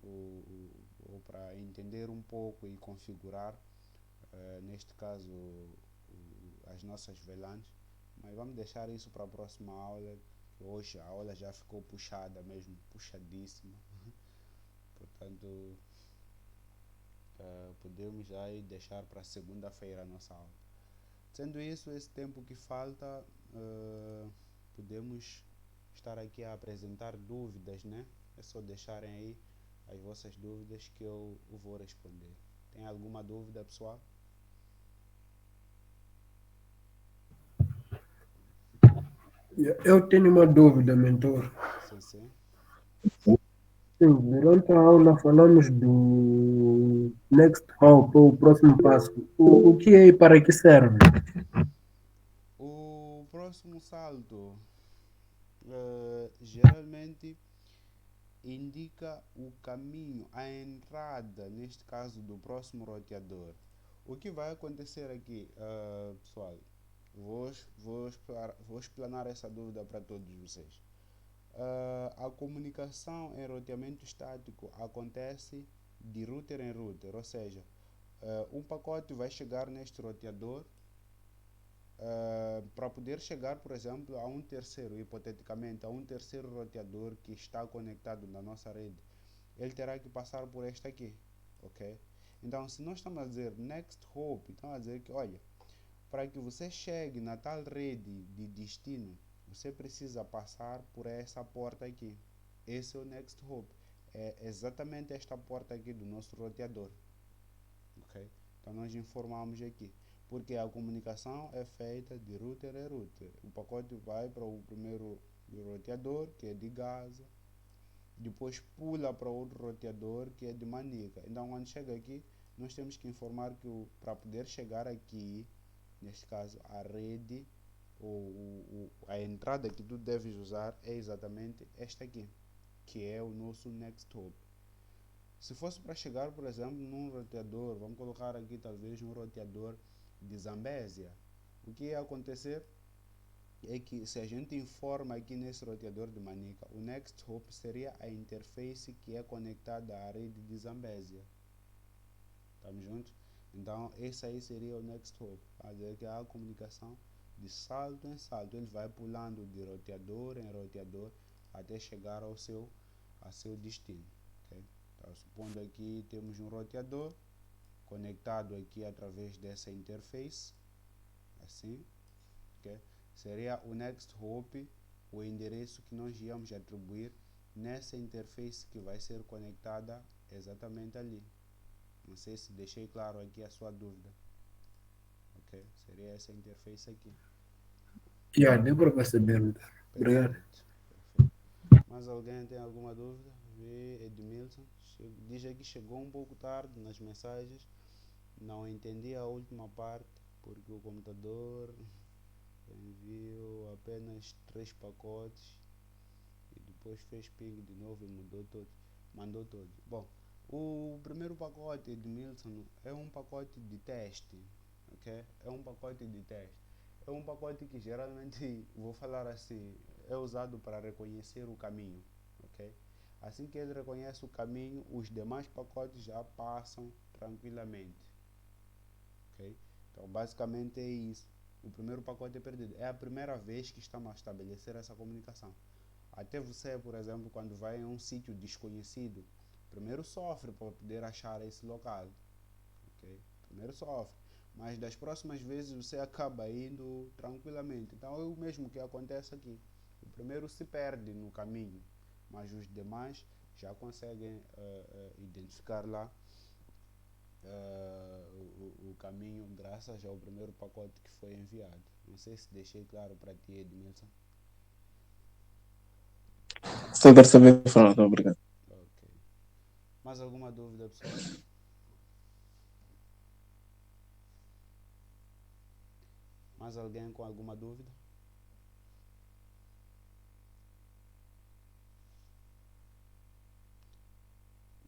ou para entender um pouco e configurar, neste caso, as nossas VLANs. Mas vamos deixar isso para a próxima aula, que hoje a aula já ficou puxada mesmo, puxadíssima. Portanto, podemos aí deixar para segunda-feira a nossa aula. Sendo isso, esse tempo que falta, podemos estar aqui a apresentar dúvidas, né? É só deixarem aí as vossas dúvidas que eu vou responder. Tem alguma dúvida, pessoal? Eu tenho uma dúvida, mentor. Sim. Sim, durante a aula falamos do next hop, ou o próximo passo. O que é e para que serve? O próximo salto geralmente indica o caminho, a entrada, neste caso, do próximo roteador. O que vai acontecer aqui, pessoal? Vou explanar essa dúvida para todos vocês. A comunicação em roteamento estático acontece de router em router, ou seja, um pacote vai chegar neste roteador para poder chegar, por exemplo, a um terceiro, hipoteticamente, a um terceiro roteador que está conectado na nossa rede. Ele terá que passar por este aqui, ok? Então, se nós estamos a dizer next hop, estamos a dizer que, olha, para que você chegue na tal rede de destino, você precisa passar por essa porta aqui. Esse é o next hop. É exatamente esta porta aqui do nosso roteador, ok? Então nós informamos aqui, porque a comunicação é feita de router a router. O pacote vai para o primeiro roteador, que é de Gaza, depois pula para outro roteador, que é de Manica. Então quando chega aqui, nós temos que informar que para poder chegar aqui, neste caso a rede, a entrada que tu deves usar é exatamente esta aqui, que é o nosso next hop. Se fosse para chegar, por exemplo, num roteador, vamos colocar aqui talvez um roteador de Zambésia, o que ia acontecer é que, se a gente informa aqui nesse roteador de Manica, o next hop seria a interface que é conectada à rede de Zambésia. Estamos juntos? Então esse aí seria o next hop, quer dizer que a comunicação de salto em salto, ele vai pulando de roteador em roteador até chegar ao seu destino, okay? Então, supondo aqui temos um roteador conectado aqui através dessa interface, assim, okay? Seria o next hop, o endereço que nós íamos atribuir nessa interface que vai ser conectada exatamente ali. Não sei se deixei claro aqui a sua dúvida. Ok? Seria essa interface aqui. Deu para perceber. Obrigado. Perfeito. Mais alguém tem alguma dúvida? Edmilson diz aqui que chegou um pouco tarde nas mensagens. Não entendi a última parte, porque o computador enviou apenas 3 pacotes e depois fez ping de novo e mandou todos. Bom, o primeiro pacote de Edmilson é um pacote de teste, ok? É um pacote de teste. É um pacote que geralmente, vou falar assim, é usado para reconhecer o caminho, ok? Assim que ele reconhece o caminho, os demais pacotes já passam tranquilamente, ok? Então basicamente é isso. O primeiro pacote é perdido. É a primeira vez que estamos a estabelecer essa comunicação. Até você, por exemplo, quando vai em um sítio desconhecido, primeiro sofre para poder achar esse local, ok? Primeiro sofre, mas das próximas vezes você acaba indo tranquilamente. Então é o mesmo que acontece aqui. O primeiro se perde no caminho, mas os demais já conseguem identificar lá o caminho graças ao primeiro pacote que foi enviado. Não sei se deixei claro para ti, Edmilson. Estou a perceber, Fernando, obrigado. Ok. Mais alguma dúvida, pessoal? Mais alguém com alguma dúvida?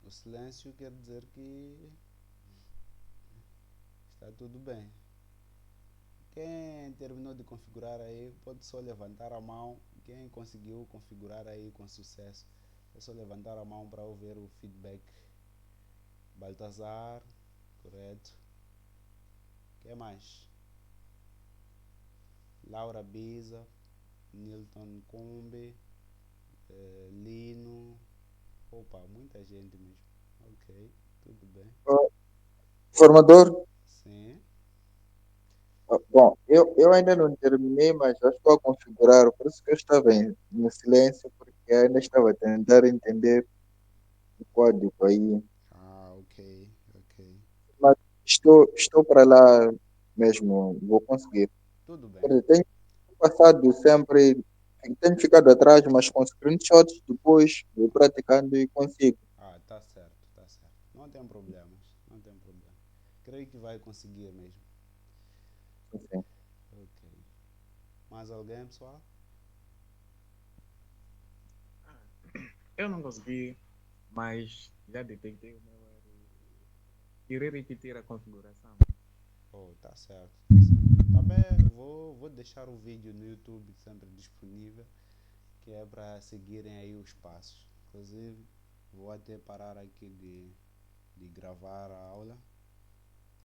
O silêncio quer dizer que está tudo bem. Quem terminou de configurar aí, pode só levantar a mão. Quem conseguiu configurar aí com sucesso, é só levantar a mão para eu ver o feedback. Baltazar, correto. Quem mais? Laura Biza, Nilton Kumbe, Lino. Opa, muita gente mesmo. Ok, tudo bem. Formador, Sim. bom, eu ainda não terminei, mas já estou a configurar, por isso que eu estava no silêncio, porque ainda estava a tentar entender o código aí. Ah, ok, ok. Mas estou para lá mesmo, vou conseguir. Tudo bem. Tenho passado sempre, tenho ficado atrás, mas com screenshots depois vou praticando e consigo. Ah, tá certo, tá certo. Não tem problemas, não tem problema. Creio que vai conseguir mesmo. Assim. Ok. Mais alguém, pessoal? Eu não consegui, mas já detectei o meu erro. Irei repetir a configuração. Oh, tá certo, tá certo. Também vou deixar o vídeo no YouTube sempre disponível, que é para seguirem aí os passos. Inclusive, vou até parar aqui de gravar a aula